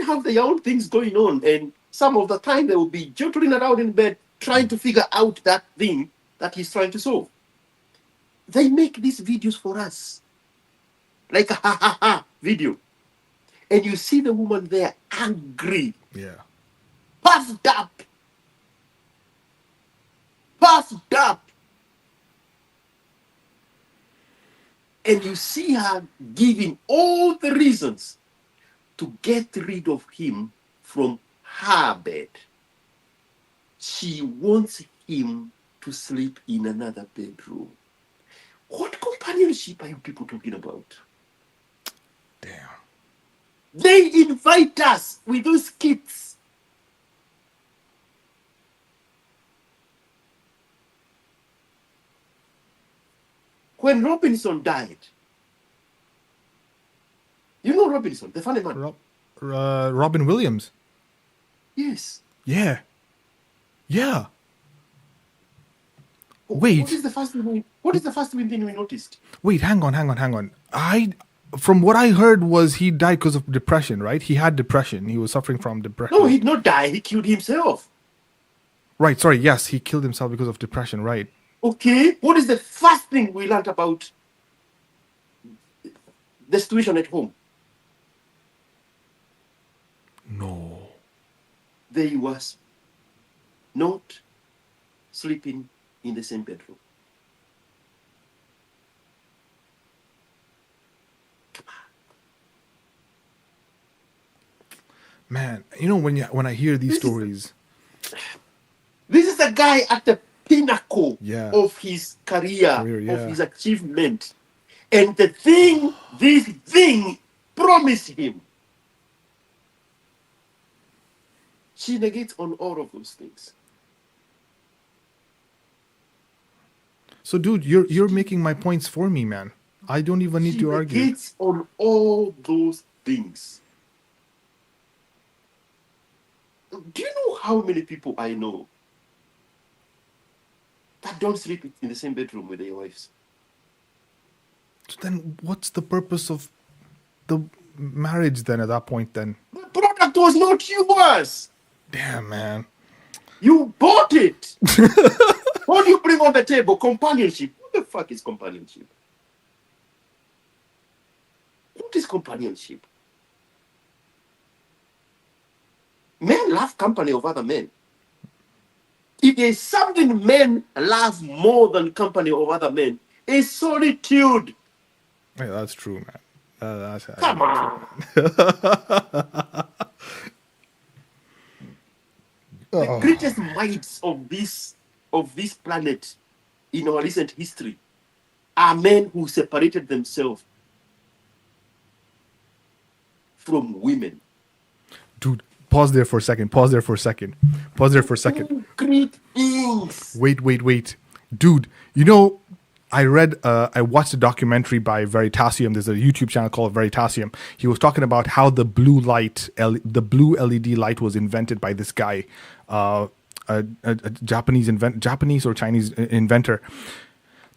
have their own things going on, and some of the time they will be jottling around in bed trying to figure out that thing that he's trying to solve. They make these videos for us, like a ha ha ha video. And you see the woman there angry, Yeah. puffed up. And you see her giving all the reasons to get rid of him from her bed. She wants him to sleep in another bedroom. What companionship are you people talking about? Damn. They invite us with those kids. When Robinson died, you know Robinson, the funny man. Robin Williams. Yes. Yeah. Yeah. Wait. What is the first thing we noticed? Wait, hang on. From what I heard was he died because of depression, right? He had depression. He was suffering from depression. No, he did not die. He killed himself. Right, sorry. Yes, he killed himself because of depression, right? Okay. What is the first thing we learned about the situation at home? No. They was not sleeping in the same bedroom. Man, you know when I hear these stories, This is a guy at the pinnacle Yeah. of his career, yeah. of his achievement. And this thing promised him. She negates on all of those things. so dude, you're making my points for me, man. I don't even need She to argue. negates on all those things. Do you know how many people I know that don't sleep in the same bedroom with their wives? So then what's the purpose of the marriage then at that point then? The product was not yours. Damn, man. You bought it. What do you bring on the table? Companionship. What the fuck is companionship? What is companionship? Men love company of other men. If there's something men love more than company of other men, it's solitude. Yeah, that's true, man. That's Come on. The greatest minds of this planet in our recent history are men who separated themselves from women. Dude, pause there for a second. Great things. Wait. Dude, you know, I watched a documentary by Veritasium. There's a YouTube channel called Veritasium. He was talking about how the blue LED light was invented by this guy, a Japanese or Chinese inventor.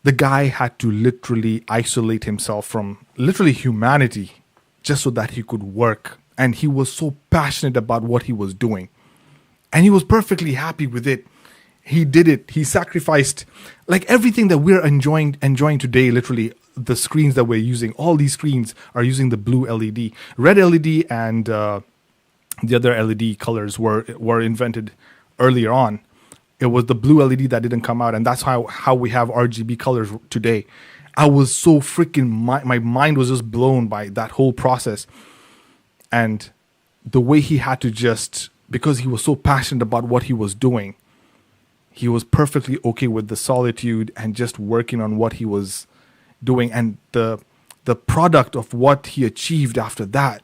The guy had to literally isolate himself from literally humanity just so that he could work. And he was so passionate about what he was doing. And he was perfectly happy with it. He did it. He sacrificed like everything that we're enjoying today. Literally, the screens that we're using, all these screens are using the blue LED. Red LED and the other LED colors were invented earlier on. It was the blue LED that didn't come out, and that's how we have RGB colors today. I was so freaking my mind was just blown by that whole process, and the way he had to just, because he was so passionate about what he was doing, he was perfectly okay with the solitude and just working on what he was doing, and the product of what he achieved after that.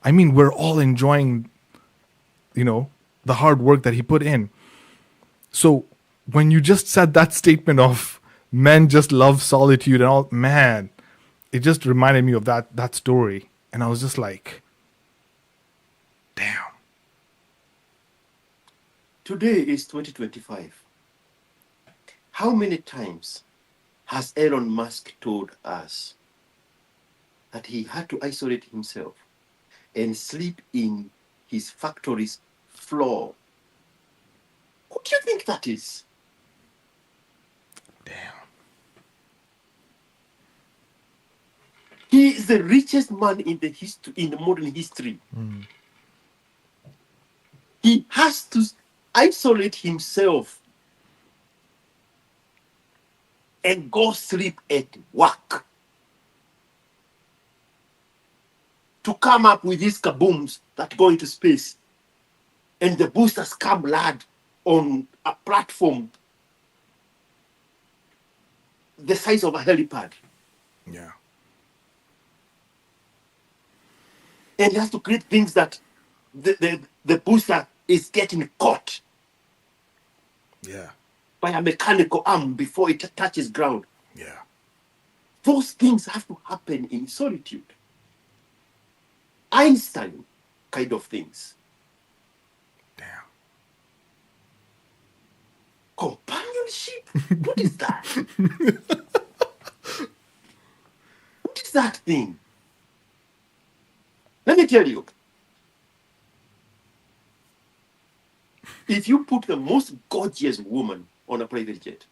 I mean, we're all enjoying, the hard work that he put in. So when you just said that statement of men just love solitude and all, man, it just reminded me of that story. And I was just like, damn. Today is 2025. How many times has Elon Musk told us that he had to isolate himself and sleep in his factory's floor? What do you think that is? Damn. He is the richest man in the modern history. He has to isolate himself and go sleep at work to come up with these kabooms that go into space. And the boosters come lad on a platform the size of a helipad. Yeah. And he has to create things that the booster is getting caught Yeah. by a mechanical arm before it touches ground. Yeah. Those things have to happen in solitude. Einstein kind of things. Damn. Companionship? What is that? What is that thing? Let me tell you. If you put the most gorgeous woman on a private jet,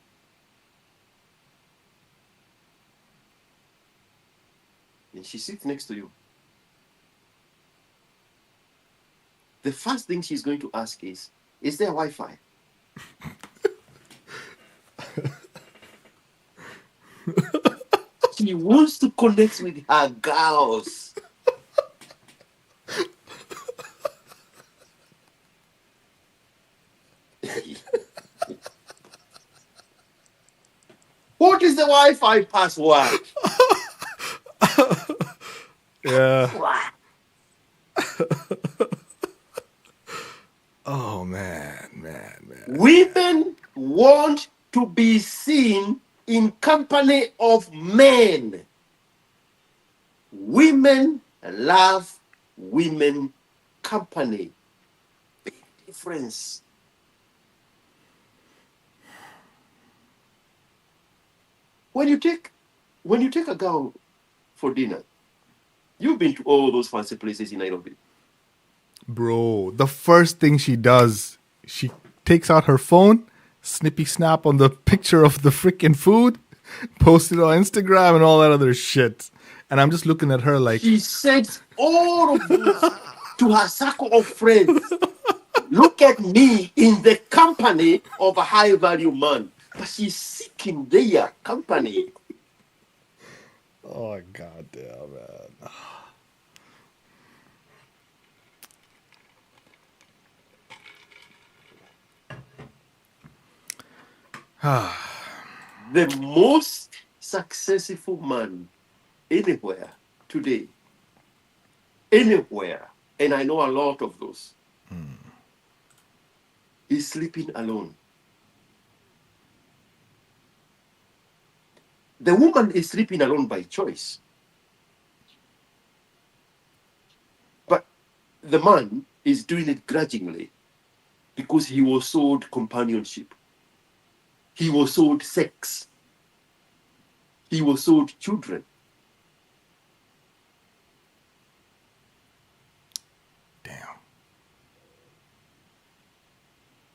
and she sits next to you, the first thing she's going to ask is there Wi-Fi? She wants to connect with her girls. What is the Wi-Fi password? Yeah. What? Oh man. Women want to be seen in company of men. Women love women company. Big difference. When you take a girl for dinner, you've been to all those fancy places in Nairobi. Bro, the first thing she does, she takes out her phone, snippy snap on the picture of the freaking food, post it on Instagram and all that other shit. And I'm just looking at her like, She sends all of this to her circle of friends. Look at me in the company of a high value man. But she's seeking their company. oh god damn, man. The most successful man anywhere today, anywhere, and I know a lot of those, is sleeping alone. The woman is sleeping alone by choice. But the man is doing it grudgingly because he was sold companionship. He was sold sex. He was sold children. Damn.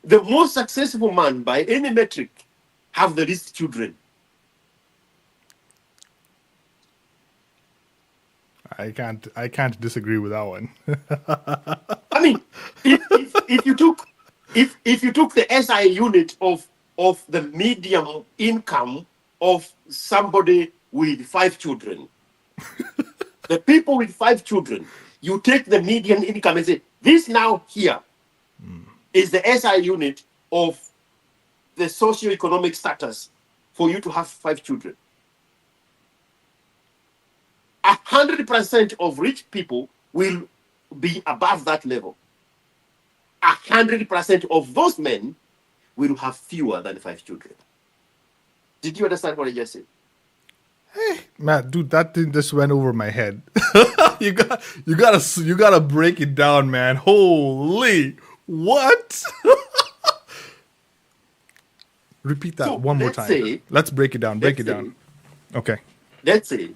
The most successful man by any metric have the least children. I can't disagree with that one. I mean, if you took the SI unit of the medium income of somebody with 5 children, the people with 5 children, you take the median income and say, this now here is the SI unit of the socioeconomic status for you to have 5 children. 100% of rich people will be above that level. 100% of those men will have fewer than 5 children. Did you understand what I just said? Man, dude, that thing just went over my head. you gotta break it down, man. Holy what? Repeat that So, one more let's time. say- Let's break it down. Break it let's down. Okay. Let's say,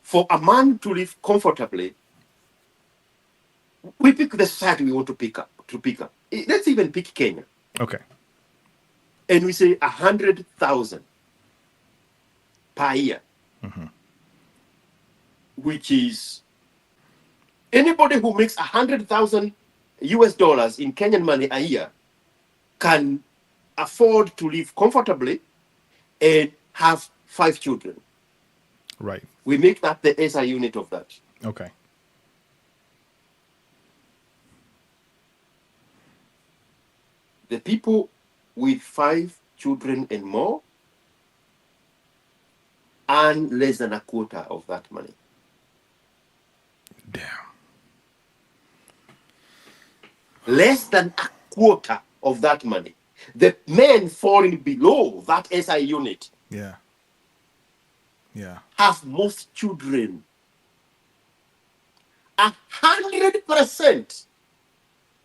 for a man to live comfortably, we pick the society we want to pick up. Let's even pick Kenya. Okay. And we say 100,000 per year, which is anybody who makes 100,000 US dollars in Kenyan money a year can afford to live comfortably and have 5 children. Right. We make that the SI unit of that. Okay. The people with 5 children and more earn less than a quarter of that money. Damn. Less than a quarter of that money. The men falling below that SI unit Yeah. Yeah. have most children. 100%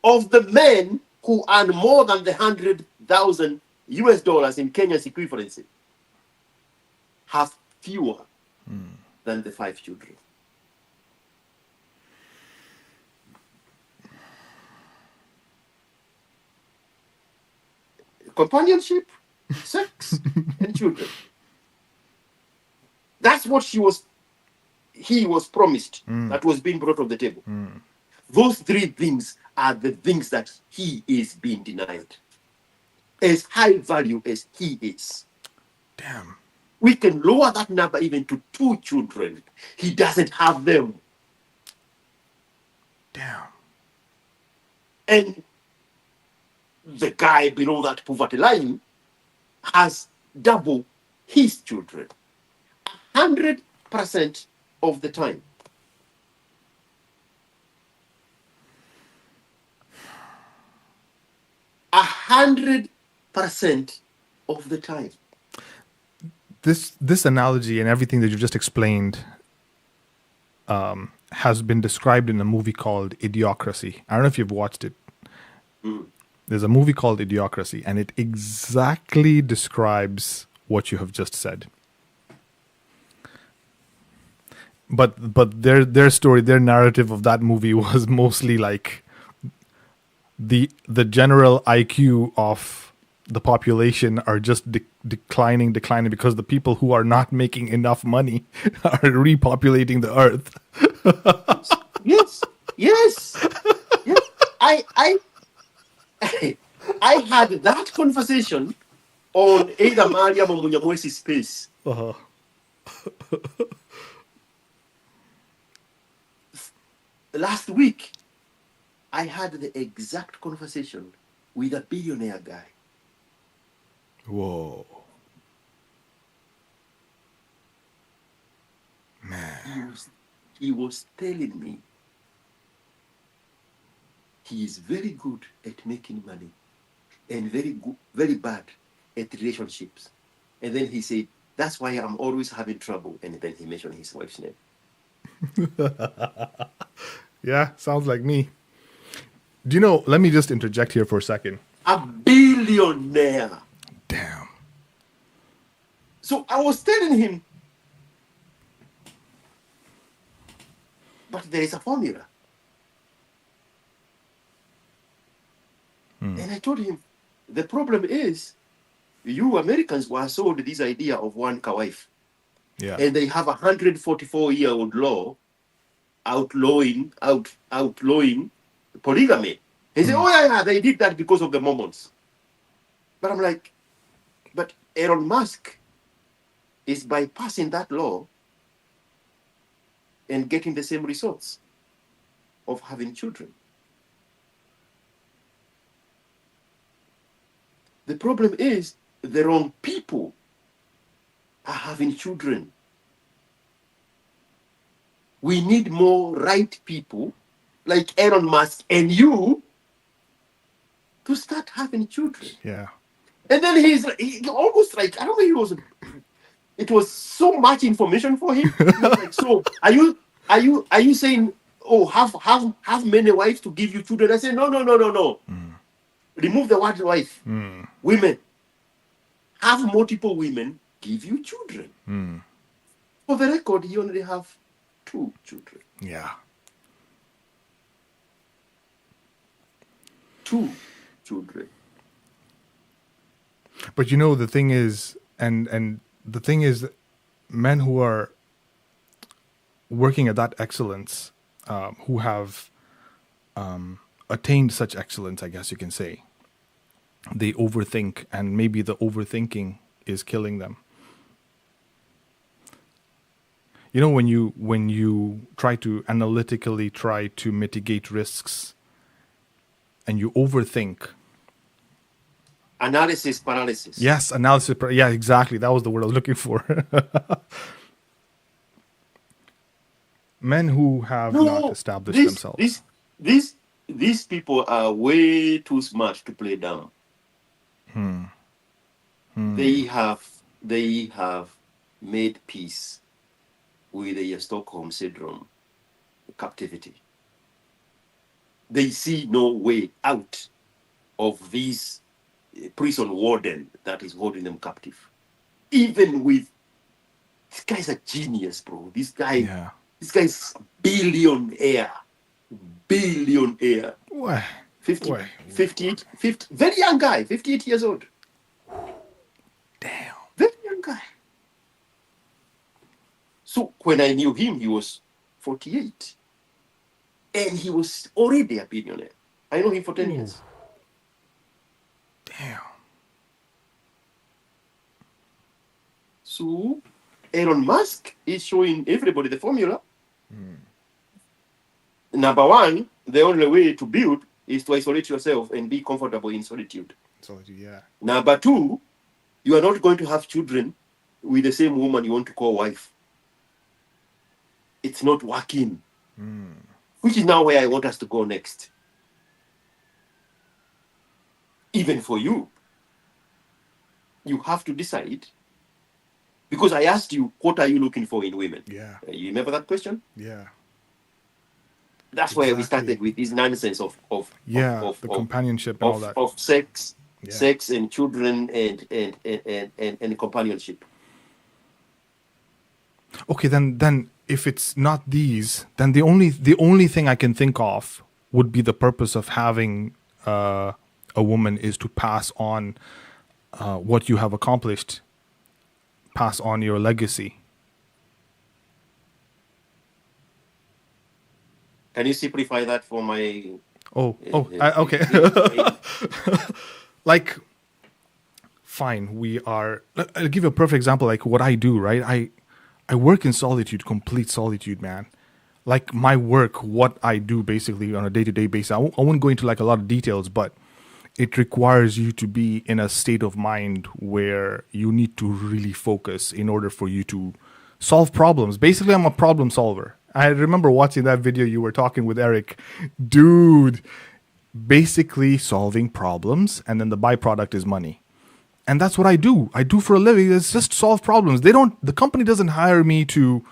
of the men who earn more than the 100,000 US dollars in Kenya's equivalency have fewer than the 5 children. Companionship, sex, and children. That's what he was promised, that was being brought on the table. Those 3 things are the things that he is being denied. As high value as he is. Damn. We can lower that number even to 2 children. He doesn't have them. Damn. And the guy below that poverty line has double his children. 100% of the time. 100% of the time. This analogy and everything that you just explained has been described in a movie called Idiocracy. I don't know if you've watched it. There's a movie called Idiocracy, and it exactly describes what you have just said. But their story, their narrative of that movie was mostly like the general IQ of the population are just declining because the people who are not making enough money are repopulating the earth. Yes. I had that conversation on either Mariam or Munyamwesi's space. Last week, I had the exact conversation with a billionaire guy. Whoa. Man. He was telling me he is very good at making money and very bad at relationships And then he said, that's why I'm always having trouble. And then he mentioned his wife's name. Yeah, sounds like me. Do you know, let me just interject here for a second. A billionaire. Damn. So I was telling him, but there is a formula. And I told him, the problem is, you Americans were sold this idea of one wife. Yeah. And they have a 144-year-old law outlawing polygamy. He said, oh, yeah, they did that because of the Mormons. But I'm like, but Elon Musk is bypassing that law and getting the same results of having children. The problem is the wrong people are having children. We need more right people like Elon Musk and you to start having children. Yeah. And then he almost like, I don't know, it was so much information for him. He was like, so are you saying, oh, have many wives to give you children? I said, no. Remove the word wife. Women. Have multiple women give you children. For the record, he only have 2 children. Yeah. 2 children. But you know, the thing is, and the thing is, men who are working at that excellence, who have attained such excellence, I guess you can say, they overthink, and maybe the overthinking is killing them. You know, when you try to analytically try to mitigate risks, and you overthink. Analysis paralysis. Yes, analysis. Yeah, exactly. That was the word I was looking for. Men who have not established themselves. These people are way too smart to play dumb. They have made peace with the Stockholm syndrome captivity. They see no way out of this prison warden that is holding them captive. Even with, this guy's a genius, bro. This guy's billionaire. What? 58, very young guy, 58 years old. Damn. Very young guy. So when I knew him, he was 48. And he was already a billionaire. I know him for 10 years. Damn. So Elon Musk is showing everybody the formula. Number one, the only way to build is to isolate yourself and be comfortable in solitude. Yeah. Number two, you are not going to have children with the same woman you want to call wife. It's not working. Which is now where I want us to go next. Even for you, you have to decide. Because I asked you, what are you looking for in women? Yeah. You remember that question? Yeah. That's why we started with this nonsense of the companionship and all that. Of sex and children and companionship. Okay, then if it's not these, then the only thing I can think of would be the purpose of having a woman is to pass on what you have accomplished, pass on your legacy. Can you simplify that for my? Okay. Like, fine. I'll give you a perfect example. Like what I do, right? I work in solitude, complete solitude, man. Like my work, what I do basically on a day-to-day basis. I won't go into like a lot of details, but it requires you to be in a state of mind where you need to really focus in order for you to solve problems. Basically, I'm a problem solver. I remember watching that video you were talking with Eric. Dude, basically solving problems, and then the byproduct is money. And that's what I do. I do for a living. It's just solve problems. The company doesn't hire me to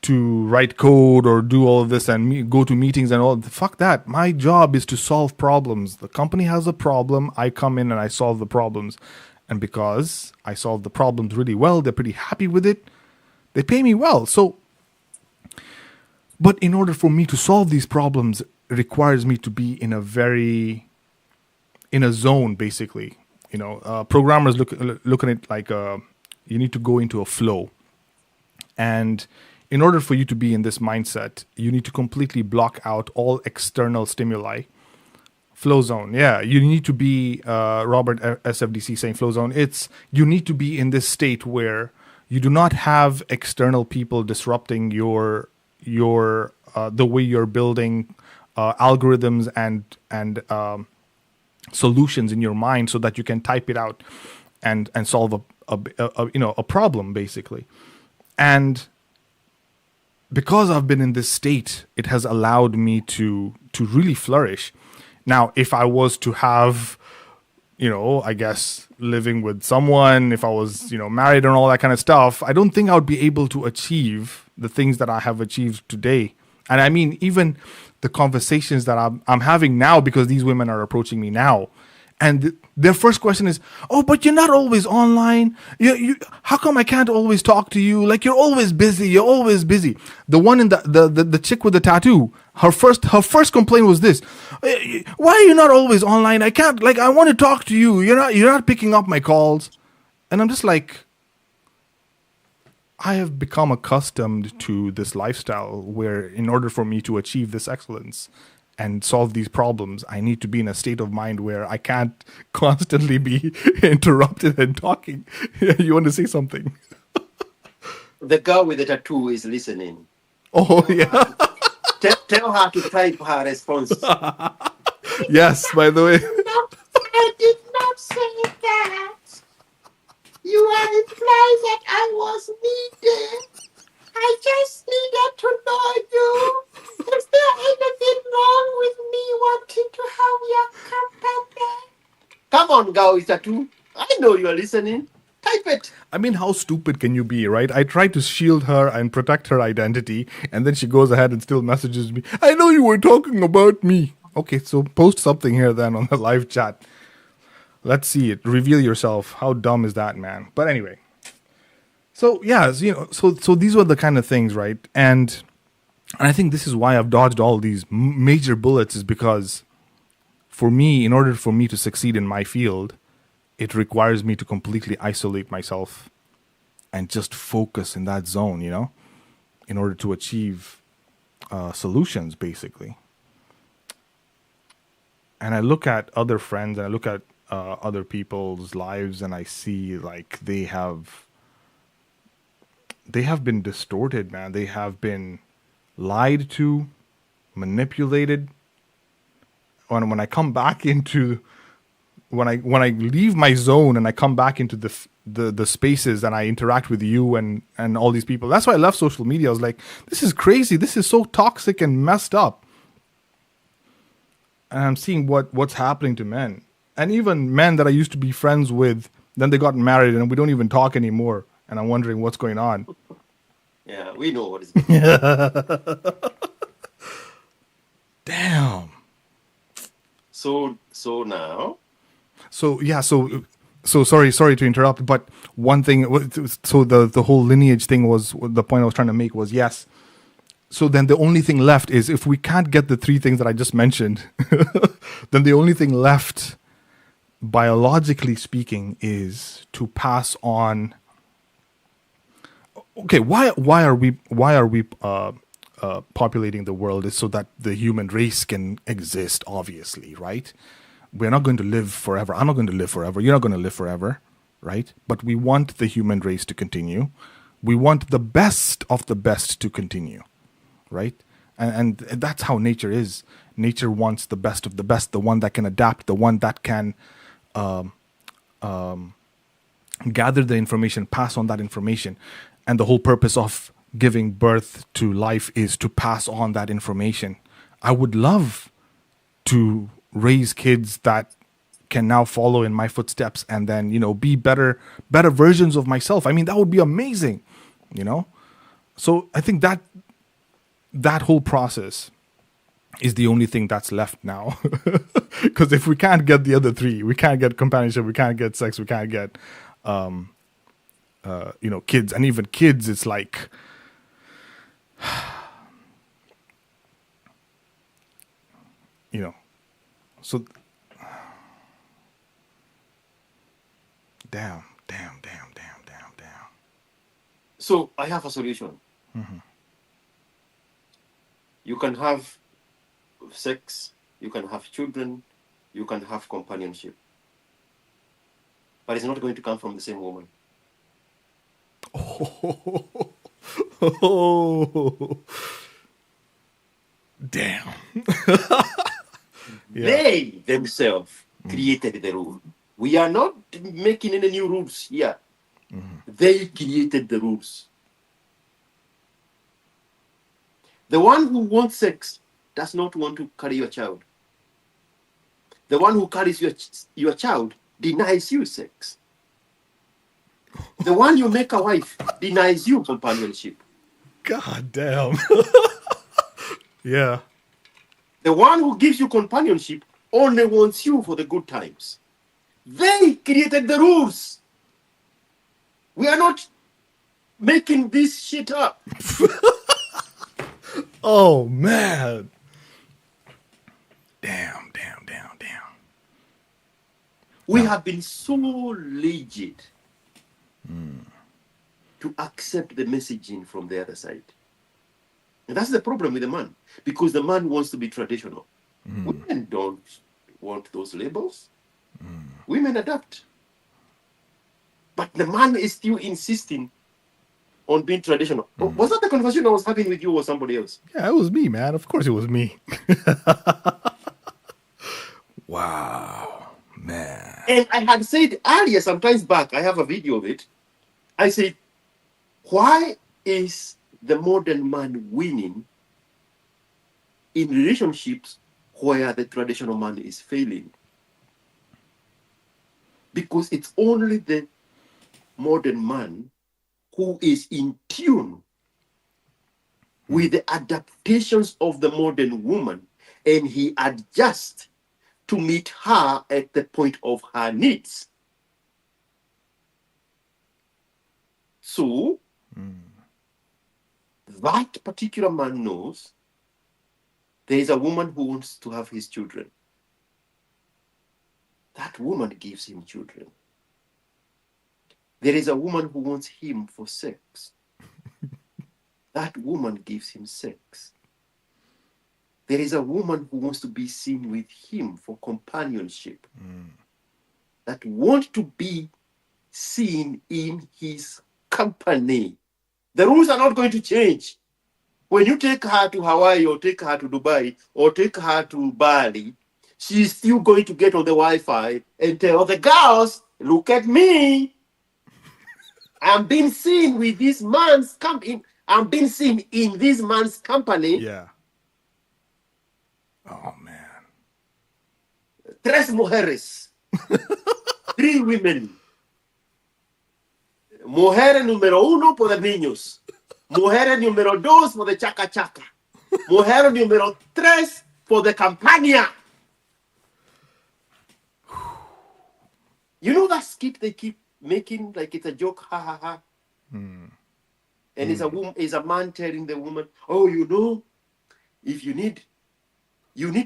write code or do all of this and go to meetings and all. Fuck that. My job is to solve problems. The company has a problem. I come in and I solve the problems. And because I solve the problems really well, they're pretty happy with it. They pay me well. So, but in order for me to solve these problems, it requires me to be in a zone, basically. Programmers look at it like you need to go into a flow. And in order for you to be in this mindset, you need to completely block out all external stimuli. Flow zone. Yeah, you need to be, Robert SFDC saying flow zone. You need to be in this state where you do not have external people disrupting your the way you're building algorithms and solutions in your mind, so that you can type it out and solve a problem, basically. And because I've been in this state, it has allowed me to really flourish. Now, if I was to have, I guess, living with someone, if I was, married and all that kind of stuff, I don't think I would be able to achieve the things that I have achieved today. And I mean, even the conversations that I'm having now, because these women are approaching me now, and their first question is, "Oh, but you're not always online. How come I can't always talk to you? Like, you're always busy. You're always busy." The one in the chick with the tattoo, her first complaint was this: "Why are you not always online? I can't. Like, I want to talk to you. You're not picking up my calls." And I'm just like, I have become accustomed to this lifestyle where, in order for me to achieve this excellence and solve these problems, I need to be in a state of mind where I can't constantly be interrupted and talking. You want to say something? The girl with the tattoo is listening. Oh, yeah. Tell her to type her response. Yes, by the way. I did not say that. You are implying that I was needed. I just needed to know you. Is there anything wrong with me wanting to have your company? Come on, girl with tattoo. I know you are listening. Type it. I mean, how stupid can you be, right? I tried to shield her and protect her identity, and then she goes ahead and still messages me. "I know you were talking about me." Okay, so post something here then on the live chat. Let's see it. Reveal yourself. How dumb is that, man? But anyway. So, yeah, so these were the kind of things, right? And I think this is why I've dodged all these major bullets, is because for me, in order for me to succeed in my field, it requires me to completely isolate myself and just focus in that zone, in order to achieve solutions, basically. And I look at other friends and I look at other people's lives, and I see like they have been distorted, man. They have been lied to, manipulated. When I come back into when I leave my zone and I come back into the spaces and I interact with you and all these people. That's why I left social media. I was like, this is crazy. This is so toxic and messed up. And I'm seeing what's happening to men. And even men that I used to be friends with, then they got married and we don't even talk anymore. And I'm wondering what's going on. Yeah, we know what is going on. Damn. So now. So yeah, so sorry to interrupt, but one thing, so the whole lineage thing was, the point I was trying to make was, yes. So then the only thing left is, if we can't get the three things that I just mentioned, then the only thing left, biologically speaking, is to pass on. Okay, why are we populating the world? Is so that the human race can exist, obviously, right? We're not going to live forever. I'm not going to live forever. You're not going to live forever, right? But we want the human race to continue. We want the best of the best to continue, right? And that's how nature is. Nature wants the best of the best, the one that can adapt, the one that can gather the information, pass on that information. And the whole purpose of giving birth to life is to pass on that information. I would love to raise kids that can now follow in my footsteps and then, be better versions of myself. I mean, that would be amazing, you know? So I think that whole process is the only thing that's left now. Because if we can't get the other three, we can't get companionship, we can't get sex, we can't get, kids. And even kids, it's like, so damn. So I have a solution. You can have sex, you can have children, you can have companionship. But it's not going to come from the same woman. Oh, damn. They themselves created the rule. We are not making any new rules here. They created the rules. The one who wants sex does not want to carry your child. The one who carries your child denies you sex. The one you make a wife denies you companionship. God damn. Yeah. The one who gives you companionship only wants you for the good times. They created the rules. We are not making this shit up. Oh, man. Damn. We have been so rigid to accept the messaging from the other side. And that's the problem with the man, because the man wants to be traditional. Women don't want those labels. Women adapt. But the man is still insisting on being traditional. Was that the conversation I was having with you or somebody else? Yeah, it was me, man. Of course it was me. Wow, man. And I had said earlier, sometimes back, I have a video of it. I said, why is the modern man winning in relationships where the traditional man is failing? Because it's only the modern man who is in tune with the adaptations of the modern woman, and he adjusts to meet her at the point of her needs. So, that particular man knows there is a woman who wants to have his children. That woman gives him children. There is a woman who wants him for sex. That woman gives him sex. There is a woman who wants to be seen with him for companionship. That want to be seen in his company. The rules are not going to change. When you take her to Hawaii or take her to Dubai or take her to Bali, she's still going to get on the Wi-Fi and tell the girls, look at me. I'm being seen with this man's company. I'm being seen in this man's company. Yeah. Oh, man. Tres mujeres. 3 women. Mujer número 1 por the niños. Mujer número 2 for the chaca chaca. Mujer número 3 for the campaña. You know that skit they keep making like it's a joke, ha ha ha. And it's a man telling the woman, oh, if you need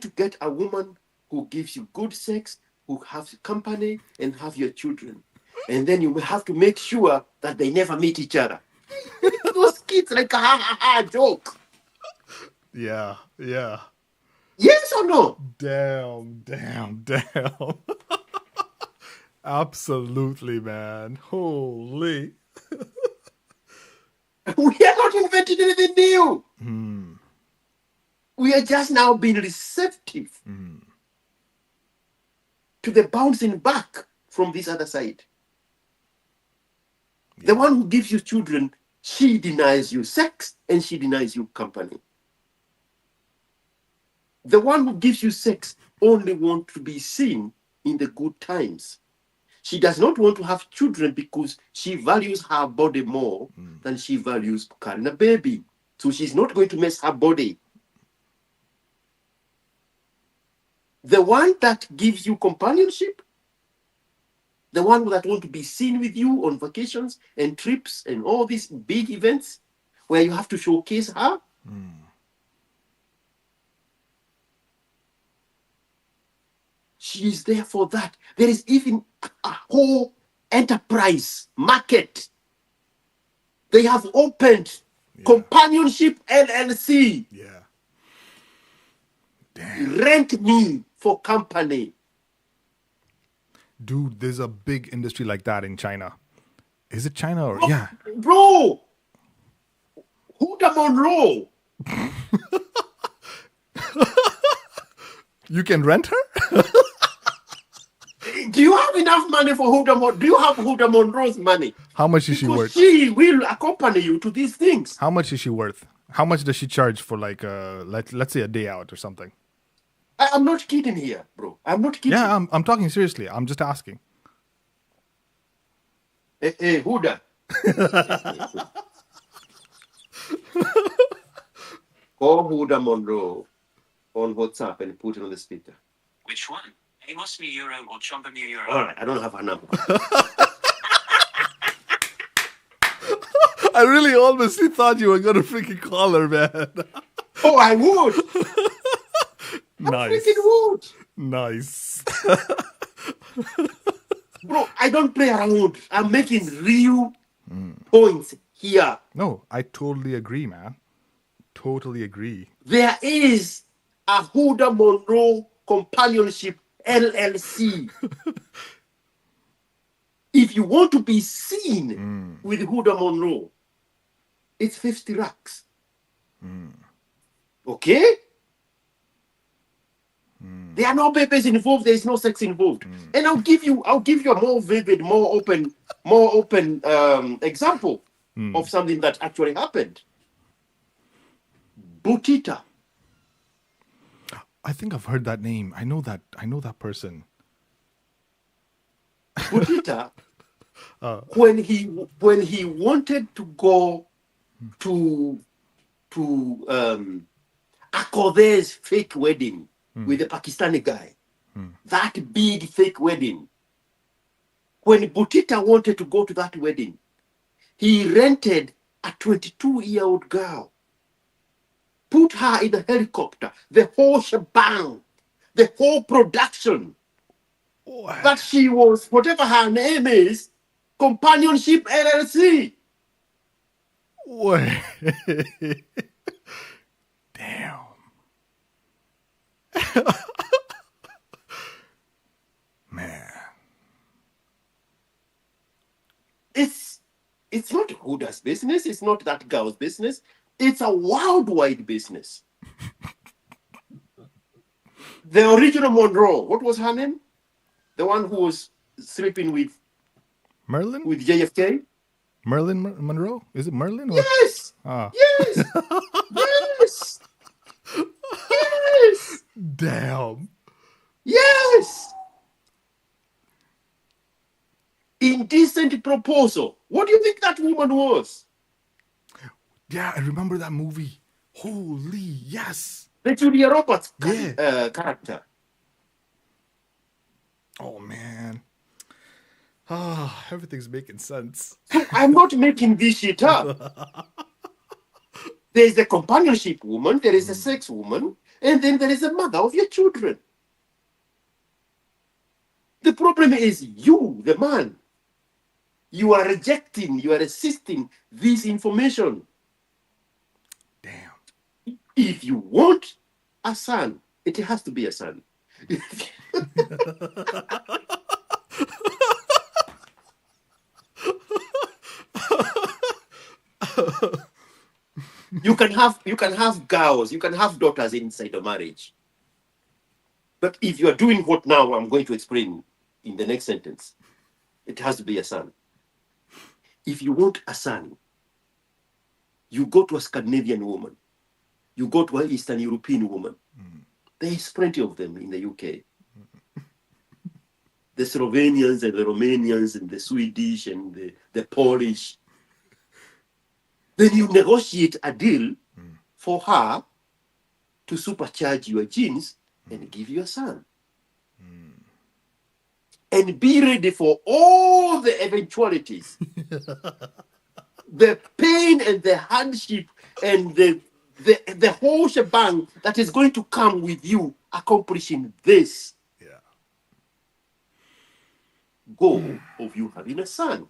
to get a woman who gives you good sex, who has company and have your children. And then you have to make sure that they never meet each other. Those kids like a ha ha ha joke. Yeah. Yes or no? Damn. Absolutely, man. Holy. We are not inventing anything new. We are just now being receptive to the bouncing back from this other side. The one who gives you children, she denies you sex and she denies you company. The one who gives you sex only wants to be seen in the good times. She does not want to have children because she values her body more than she values carrying a baby. So she's not going to mess her body. The one that gives you companionship, the one that wants to be seen with you on vacations and trips and all these big events where you have to showcase her. She is there for that. There is even a whole enterprise market. They have opened Companionship LLC. Yeah. Damn. Rent me for company. Dude, there's a big industry like that in China. Is it China or yeah? Bro, Huda Monroe. You can rent her? Do you have enough money for Huda Monroe? Do you have Huda Monroe's money? How much is she Because worth? she will accompany you to these things. How much is she worth? How much does she charge for like let's say a day out or something? I'm not kidding here, bro. I'm not kidding. Yeah, I'm talking seriously. I'm just asking. Hey, Huda. Call Huda Monroe on WhatsApp and put it on the speaker. Which one? Amos New Euro or Chomba New Euro? All right, I don't have her number. I really honestly thought you were gonna freaking call her, man. Oh, I would. I Nice. freaking would. Nice. Bro, I don't play around. I'm making real points here. No, I totally agree, man. Totally agree. There is a Huda Monroe Companionship LLC. If you want to be seen with Huda Monroe, it's 50 racks. Okay? There are no babies involved. There is no sex involved. And I'll give you a more vivid, more open example of something that actually happened. Butita. I think I've heard that name. I know that person. Butita, when he wanted to go to Akode's fake wedding with the Pakistani guy, that big fake wedding. When Butita wanted to go to that wedding, he rented a 22-year-old girl, put her in a helicopter, the whole shebang, the whole production. That she was, whatever her name is, Companionship LLC. Wait. Damn. Man. It's not Huda's business. It's not that girl's business. It's a worldwide business. The original Monroe, what was her name? The one who was sleeping with Merlin? JFK? Merlin Monroe? Is it Merlin? Or? Yes! Ah. Yes! Yes! Yes! Damn. Yes! Indecent Proposal. What do you think that woman was? Yeah, I remember that movie. Holy yes. The Julia Roberts Yeah. character. Oh man. Ah, everything's making sense. I'm not making this shit up. There is a companionship woman, there is a sex woman, and then there is a mother of your children. The problem is you, the man. You are rejecting, you are resisting this information. Damn. If you want a son, it has to be a son. You can have girls, you can have daughters inside a marriage. But if you are doing what now I'm going to explain in the next sentence, it has to be a son. If you want a son, you go to a Scandinavian woman, you go to an Eastern European woman. There is plenty of them in the UK. the Slovenians and the Romanians and the Swedish and the Polish. Then you negotiate a deal for her to supercharge your genes and give you a son. And be ready for all the eventualities. The pain and the hardship and the whole shebang that is going to come with you accomplishing this goal of you having a son.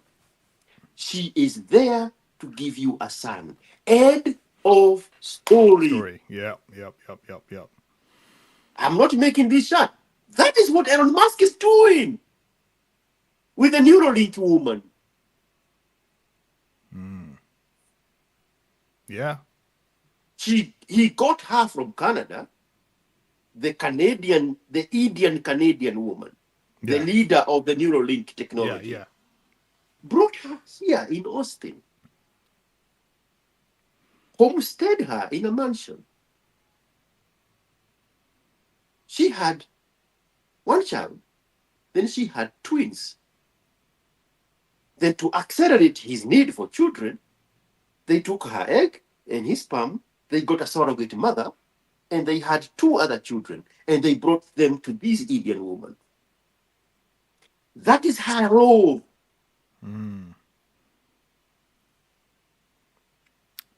She is there to give you a son. End of story. Yep. I'm not making this shot. That is what Elon Musk is doing with the Neuralink woman. Yeah. He got her from Canada, the Indian Canadian woman, the leader of the Neuralink technology. Yeah. Brought her here in Austin. Homestead her in a mansion. She had one child, then she had twins. Then to accelerate his need for children, they took her egg and his sperm, they got a surrogate mother, and they had 2 other children, and they brought them to this Indian woman. That is her role.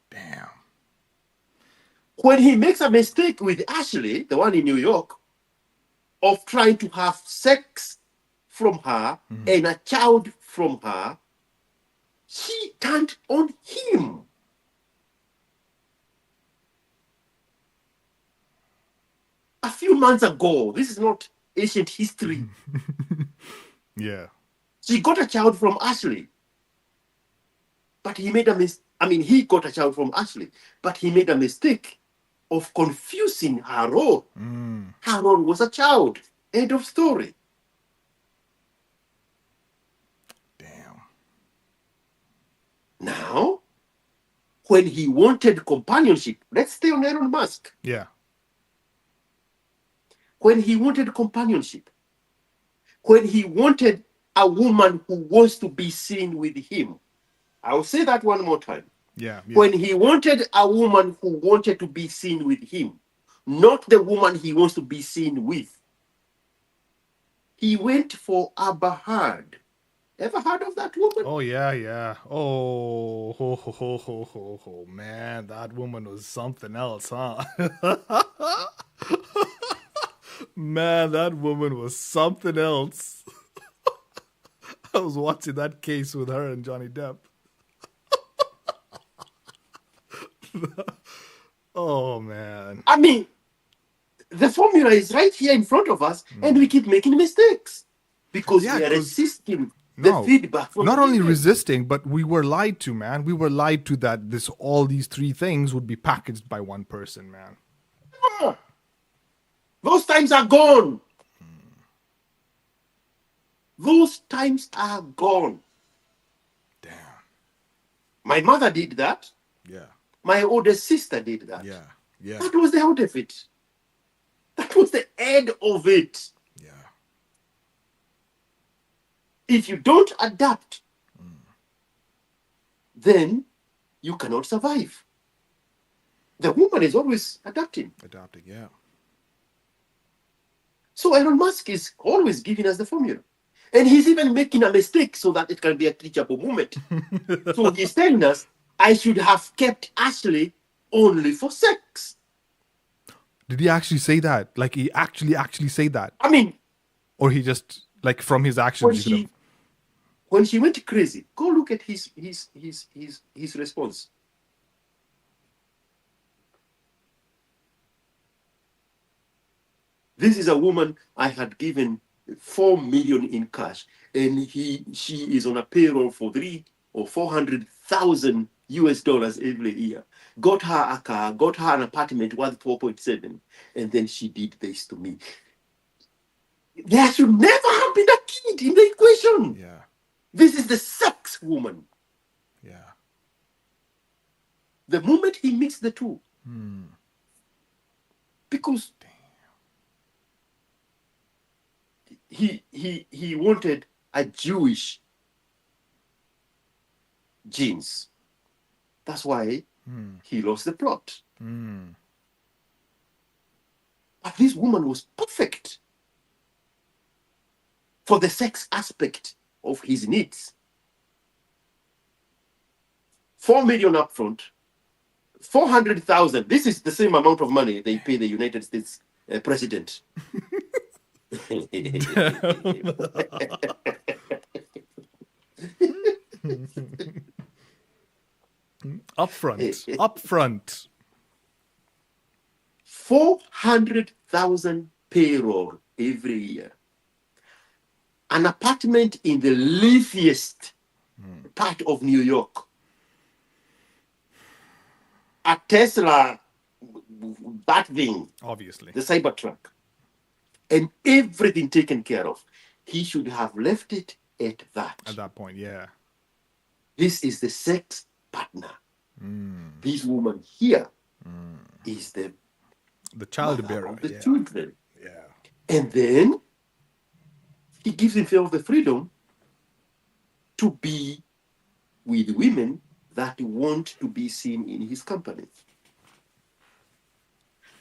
Damn. When he makes a mistake with Ashley, the one in New York, of trying to have sex from her and a child from her, she turned on him. A few months ago, this is not ancient history. Yeah. She got a child from Ashley, but he made a mistake. I mean, he got a child from Ashley, but he made a mistake of confusing her role. Her role was a child. End of story. Damn. Now, when he wanted companionship, let's stay on Elon Musk. Yeah. When he wanted companionship, when he wanted a woman who wants to be seen with him, I'll say that one more time. Yeah. When he wanted a woman who wanted to be seen with him, not the woman he wants to be seen with, he went for a Bahad. Ever heard of that woman? Oh yeah. Oh, ho, man, that woman was something else, huh? Man, that woman was something else. I was watching that case with her and Johnny Depp. Oh man. I mean, the formula is right here in front of us, and we keep making mistakes because we are resisting the feedback from not the only people. resisting, but we were lied to, man. We were lied to that all these 3 things would be packaged by one person, man. Those times are gone. Those times are gone. Damn. My mother did that. Yeah. My oldest sister did that. Yeah. That was the end of it. That was the end of it. Yeah. If you don't adapt, then you cannot survive. The woman is always adapting. Adapting, yeah. So Elon Musk is always giving us the formula. And he's even making a mistake so that it can be a teachable moment. So he's telling us, I should have kept Ashley only for sex. Did he actually say that? Like he actually say that? I mean, or he just like from his actions? When she went crazy, go look at his response. This is a woman I had given 4 million in cash, and she is on a payroll for 300,000 or 400,000 US dollars every year. Got her a car, got her an apartment worth 4.7, and then she did this to me. There should never have been a kid in the equation. Yeah. This is the sex woman. Yeah. The moment he mixed the two. Because he wanted a Jewish genes. That's why he lost the plot. But this woman was perfect for the sex aspect of his needs. 4 million upfront, 400,000. This is the same amount of money they pay the United States president. Upfront. 400,000 payroll every year. An apartment in the leafiest part of New York. A Tesla, that thing, Obviously. the Cybertruck, and everything taken care of. He should have left it at that. At that point, yeah. This is the sex partner. This woman here is the child mother bearer of the yeah. children. Yeah. And then he gives himself the freedom to be with women that want to be seen in his company.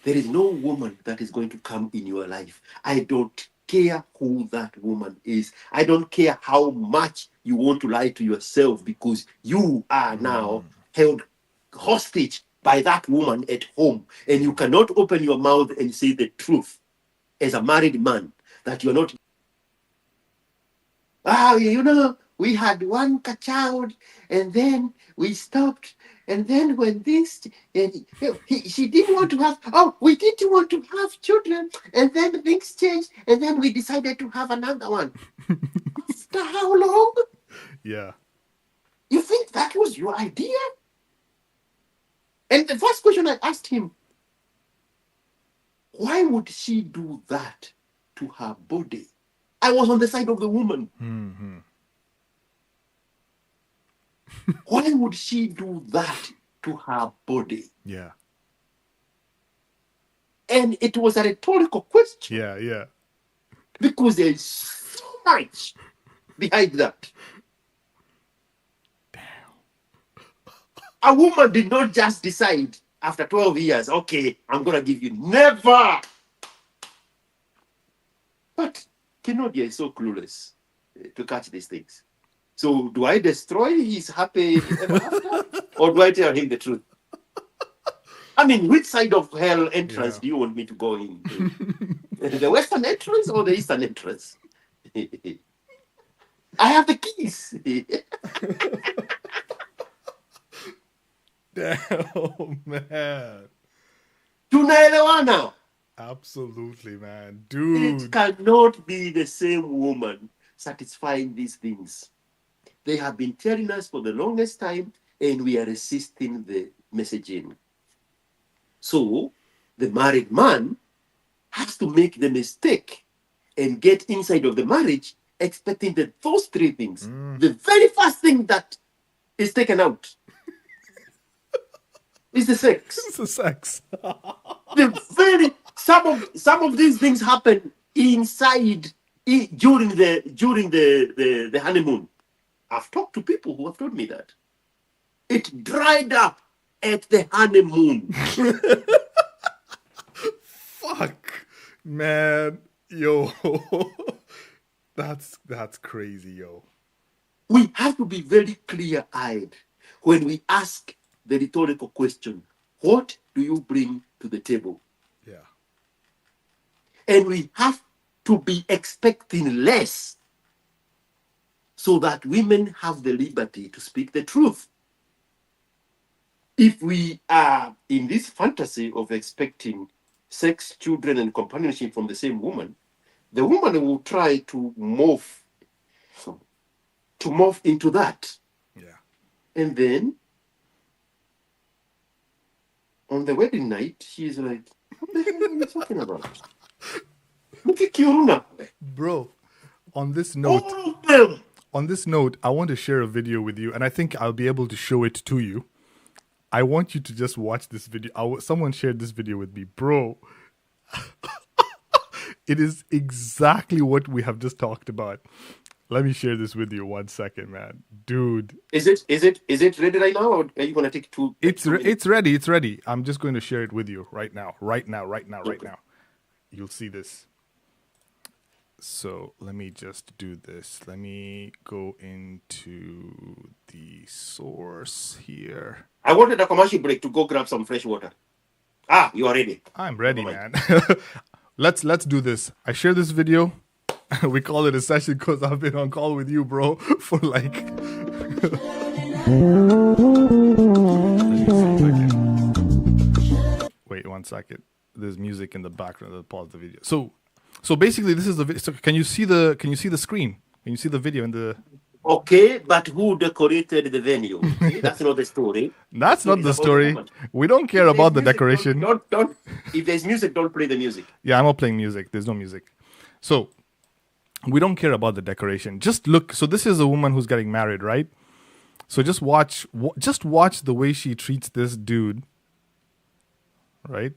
There is no woman that is going to come in your life. I don't care who that woman is. I don't care how much you want to lie to yourself, because you are now held hostage by that woman at home, and you cannot open your mouth and say the truth as a married man that you're not. We had one child, and then we stopped, and then when this, she didn't want to have. We didn't want to have children, and then things changed, and then we decided to have another one. After how long? Yeah. You think that was your idea? And the first question I asked him, why would she do that to her body? I was on the side of the woman. Why would she do that to her body? Yeah. And it was a rhetorical question. Yeah. Because there is so much behind that. Damn. A woman did not just decide after 12 years, okay, I'm going to give you. Never. But Kenodia is so clueless to catch these things. So do I destroy his happy ever after? Or do I tell him the truth? I mean, which side of hell entrance do you want me to go in? The western entrance or the eastern entrance? I have the keys. Damn, man. Tunaelewana. Absolutely, man. Dude. It cannot be the same woman satisfying these things. They have been telling us for the longest time, and we are resisting the messaging. So the married man has to make the mistake and get inside of the marriage expecting that those three things, the very first thing that is taken out is the sex. It's the sex. Some of these things happen inside during the honeymoon. I've talked to people who have told me that it dried up at the honeymoon. Fuck, man, yo, that's crazy, yo. We have to be very clear-eyed when we ask the rhetorical question, what do you bring to the table? Yeah. And we have to be expecting less so that women have the liberty to speak the truth. If we are in this fantasy of expecting sex, children, and companionship from the same woman, the woman will try to morph into that. Yeah. And then on the wedding night, she's like, what the hell are you talking about? Look at Kioruna. Bro, on this note, All of them. I want to share a video with you, and I think I'll be able to show it to you. I want you to just watch this video. Someone shared this video with me, bro. It is exactly what we have just talked about. Let me share this with you 1 second, man. Dude, Is it ready right now, or are you gonna take two? it's 2 minutes? it's ready. It's ready. I'm just going to share it with you right now. Right now. Okay. You'll see this. So let me just do this. Let me go into the source here. I wanted a commercial break to go grab some fresh water. Ah, you are ready. I'm ready, Never man. let's do this. I share this video. We call it a session because I've been on call with you, bro, for like. Let me see if I can. Wait 1 second. There's music in the background. I'll pause the video. So basically, this is the. So can you see the screen? Can you see the video in the? Okay, but who decorated the venue? Okay, that's not the story. That's not Story is the about story. woman. We don't care If there's about the music, decoration. Don't. If there's music, don't play the music. Yeah, I'm not playing music. There's no music. So we don't care about the decoration. Just look. So this is a woman who's getting married, right? So just watch the way she treats this dude, right?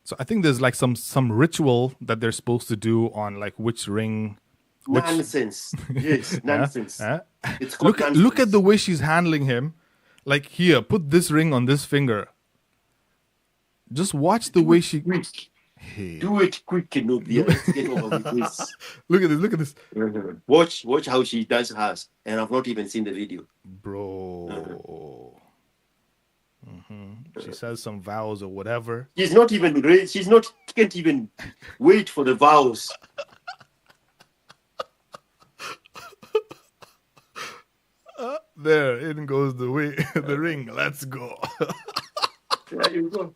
So I think there's like some ritual that they're supposed to do on like which ring. Nonsense. Yes, nonsense. Huh? It's called nonsense. Look at the way she's handling him. Like here, put this ring on this finger. Just watch the way she. Quick. Hey. Do it quick, Nubia. Let's get over with this. Look at this. Watch how she does hers, and I've not even seen the video. Bro. She says some vows or whatever. She's not even ready. Can't even wait for the vows. There, in goes the way, the ring. Let's go. There you go.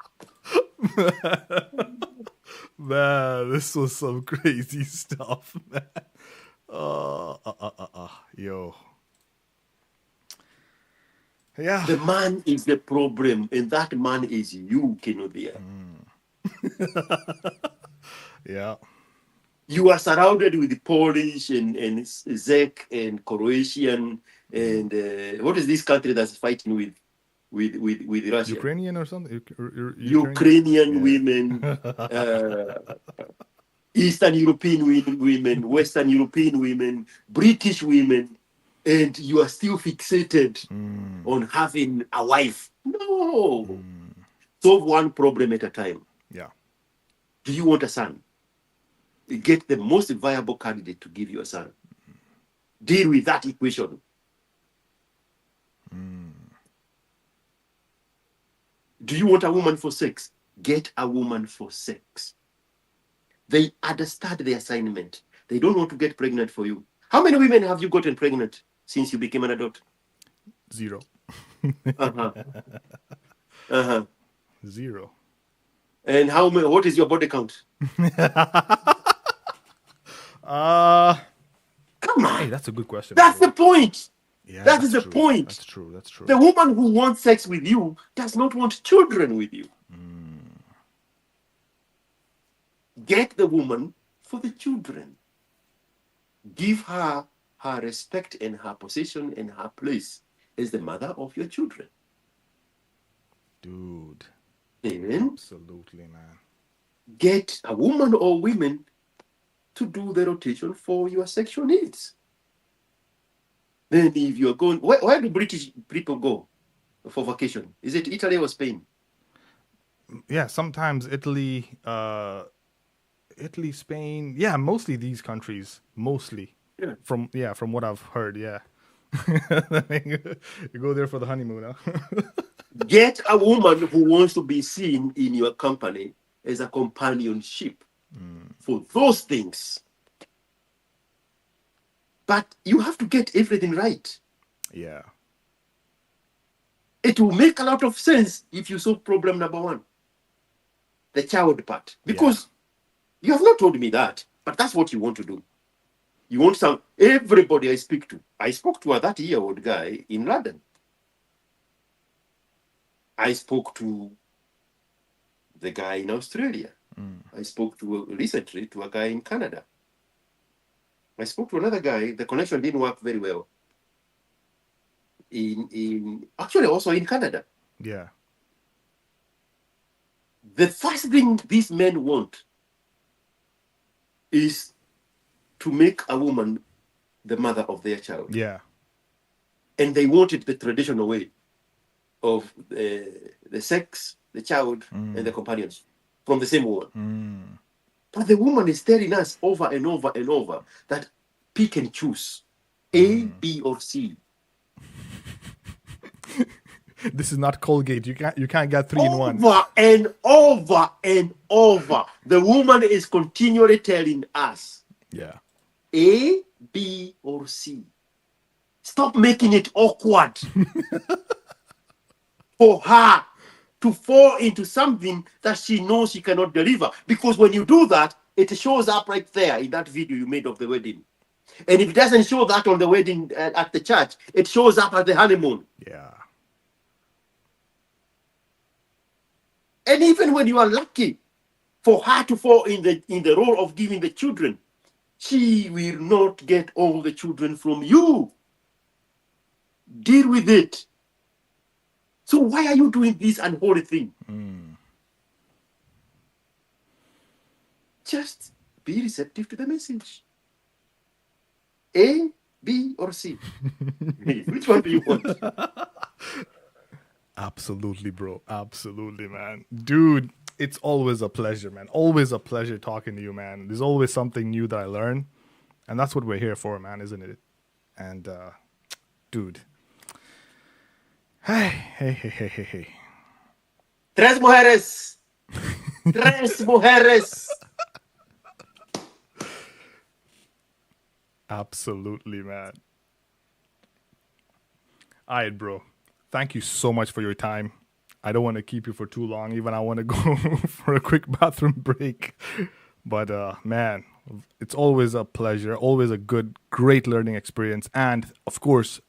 Man, this was some crazy stuff, man. Yo. Yeah. The man is the problem, and that man is you, Kenobia. Yeah. You are surrounded with Polish and Czech and Croatian and what is this country that's fighting with Russia? Ukrainian or something? Ukrainian women, Eastern European women, Western European women, British women, and you are still fixated on having a wife. No. Solve one problem at a time. Yeah. Do you want a son? Get the most viable candidate to give you a son. Deal with that equation. Do you want a woman for sex? Get a woman for sex. They understand the assignment. They don't want to get pregnant for you. How many women have you gotten pregnant since you became an adult? 0. Zero. And what is your body count? Come on. Hey, that's a good question. That's the point. Yeah, that is the true. point. That's true. That's true. The woman who wants sex with you does not want children with you. Get the woman for the children. Give her her respect and her position and her place as the mother of your children. Dude. Then Absolutely, man. get a woman or women to do the rotation for your sexual needs. Then if you're going, where do British people go for vacation? Is it Italy or Spain? Yeah, sometimes Italy, Spain. Yeah, mostly these countries. Mostly. Yeah. From what I've heard, yeah. You go there for the honeymoon, huh? Get a woman who wants to be seen in your company as a companionship for those things. But you have to get everything right. Yeah. It will make a lot of sense if you solve problem number 1, the child part. Because you have not told me that, but that's what you want to do. You want everybody I spoke to a 30-year-old guy in London. I spoke to the guy in Australia. I spoke recently to a guy in Canada. I spoke to another guy. The connection didn't work very well. In actually also in Canada. Yeah. The first thing these men want is to make a woman the mother of their child. Yeah. And they want it the traditional way of the sex, the child, and the companions from the same woman. But the woman is telling us over and over and over that pick and choose A, B, or C. This is not Colgate. You can't get 3 in 1. Over and over and over. The woman is continually telling us Yeah. A, B, or C. Stop making it awkward for her to fall into something that she knows she cannot deliver. Because when you do that, it shows up right there in that video you made of the wedding. And if it doesn't show that on the wedding at the church, it shows up at the honeymoon. Yeah. And even when you are lucky for her to fall in the role of giving the children, she will not get all the children from you. Deal with it. So why are you doing this unholy thing? Just be receptive to the message. A, B, or C? Which one do you want? Absolutely, bro. Absolutely, man. Dude, it's always a pleasure, man. Always a pleasure talking to you, man. There's always something new that I learn. And that's what we're here for, man, isn't it? And, dude. Hey. Tres mujeres. Tres mujeres. Absolutely, man. All right, bro. Thank you so much for your time. I don't want to keep you for too long. Even I want to go for a quick bathroom break. But, man, it's always a pleasure. Always a great learning experience. And, of course,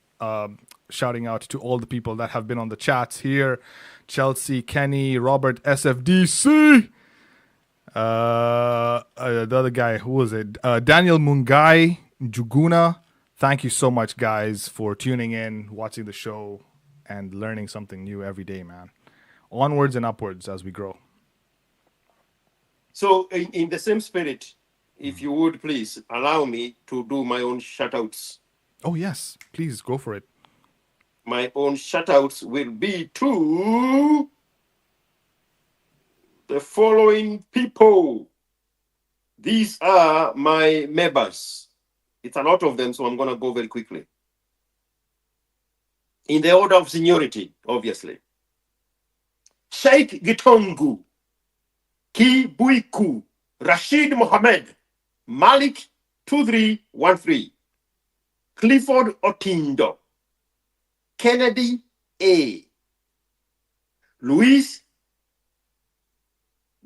shouting out to all the people that have been on the chats here. Chelsea, Kenny, Robert, SFDC. The other guy, who was it? Daniel Mungai, Juguna. Thank you so much, guys, for tuning in, watching the show, and learning something new every day, man. Onwards and upwards as we grow. So, in the same spirit, if you would please allow me to do my own shoutouts. Oh, yes. Please go for it. My own shoutouts will be to the following people. These are my members. It's a lot of them, so I'm going to go very quickly. In the order of seniority, obviously. Sheikh Gitongu, Ki Buiku, Rashid Mohammed, Malik 2313, Clifford Otindo, Kennedy A, Luis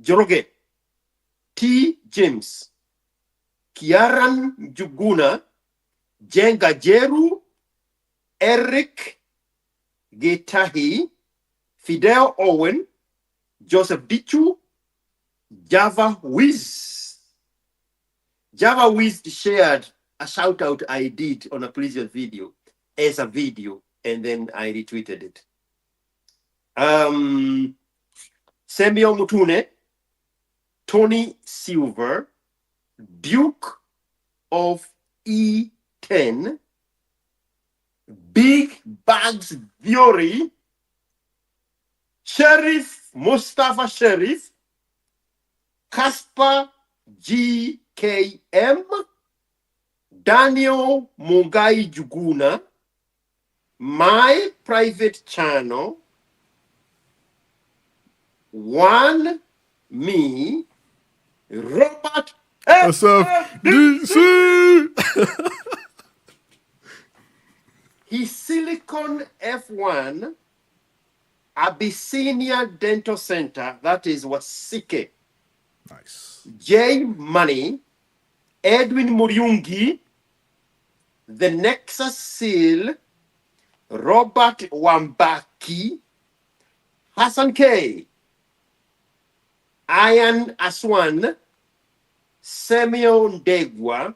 Joroge, T. James, Kiaran Juguna, Jenga Jeru, Eric Getahi, Fidel Owen, Joseph Dichu, Java Wiz. Java Wiz shared a shout out I did on a previous video as a video, and then I retweeted it. Semio Mutune, Tony Silver, Duke of E10, Big Bags Theory, Sheriff Mustafa Sheriff, Casper GKM, Daniel Mungai Juguna, my private channel, One Me, Robert SFDC. His Silicon F1, Abyssinia Dental Center, that is Wasike. Nice. J Money, Edwin Muriungi, The Nexus Seal, Robert Wambaki, Hassan K, Ian Aswan, Samuel Ndegwa,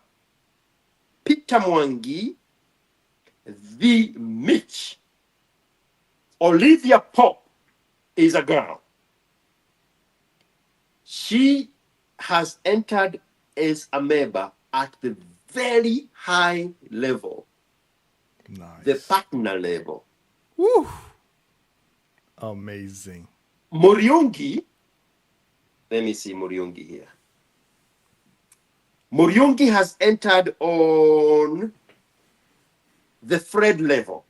Peter Mwangi, the Mitch. Olivia Pope is a girl. She has entered as a member at the very high level, Nice. the partner level. Woo. Amazing. Muriungi, let me see Muriungi here. Muriungi has entered on the Fred level.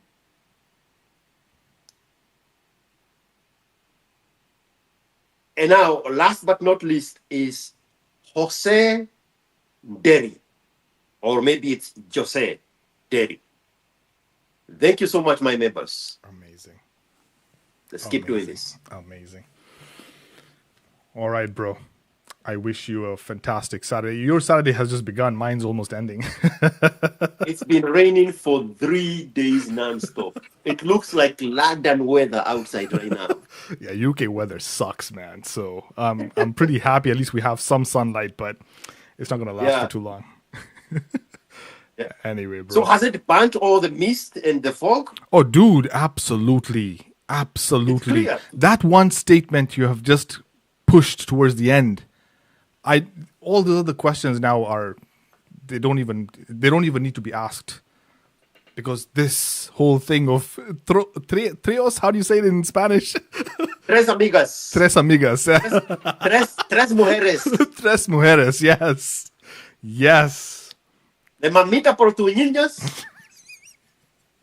And now, last but not least, is Jose Derry, or maybe it's Jose Derry. Thank you so much, my members. Amazing. Let's keep doing this. Amazing. All right, bro. I wish you a fantastic Saturday. Your Saturday has just begun. Mine's almost ending. It's been raining for 3 days non-stop. It looks like London weather outside right now. Yeah, UK weather sucks, man. So I'm pretty happy. At least we have some sunlight, but it's not going to last for too long. Yeah. Anyway, bro. So has it burnt all the mist and the fog? Oh, dude, absolutely. Absolutely. It's clear. That one statement you have just pushed towards the end. All the other questions now are they don't even need to be asked. Because this whole thing of trios, how do you say it in Spanish? Tres amigas. Tres amigas. Tres mujeres. Tres mujeres, yes. Yes. De mamita por tus niñas.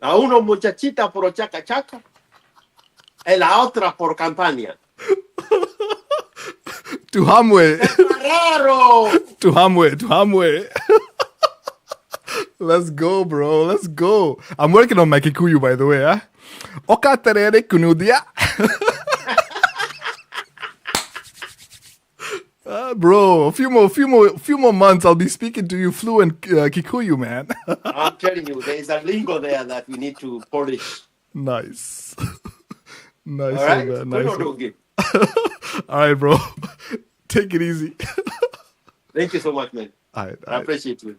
A uno muchachita por chaca chaca. Y la otra por campaña. Tuhamwe. Raro. Tuhamwe. Let's go, bro. Let's go. I'm working on my Kikuyu, by the way. Huh? Oka terere kunudia. Bro, a few more months, I'll be speaking to you fluent Kikuyu, man. I'm telling you, there is a lingo there that we need to polish. Nice. Nice. All right? Man. Nice. Okay. All right, bro. Take it easy. Thank you so much, man. All right. I appreciate you.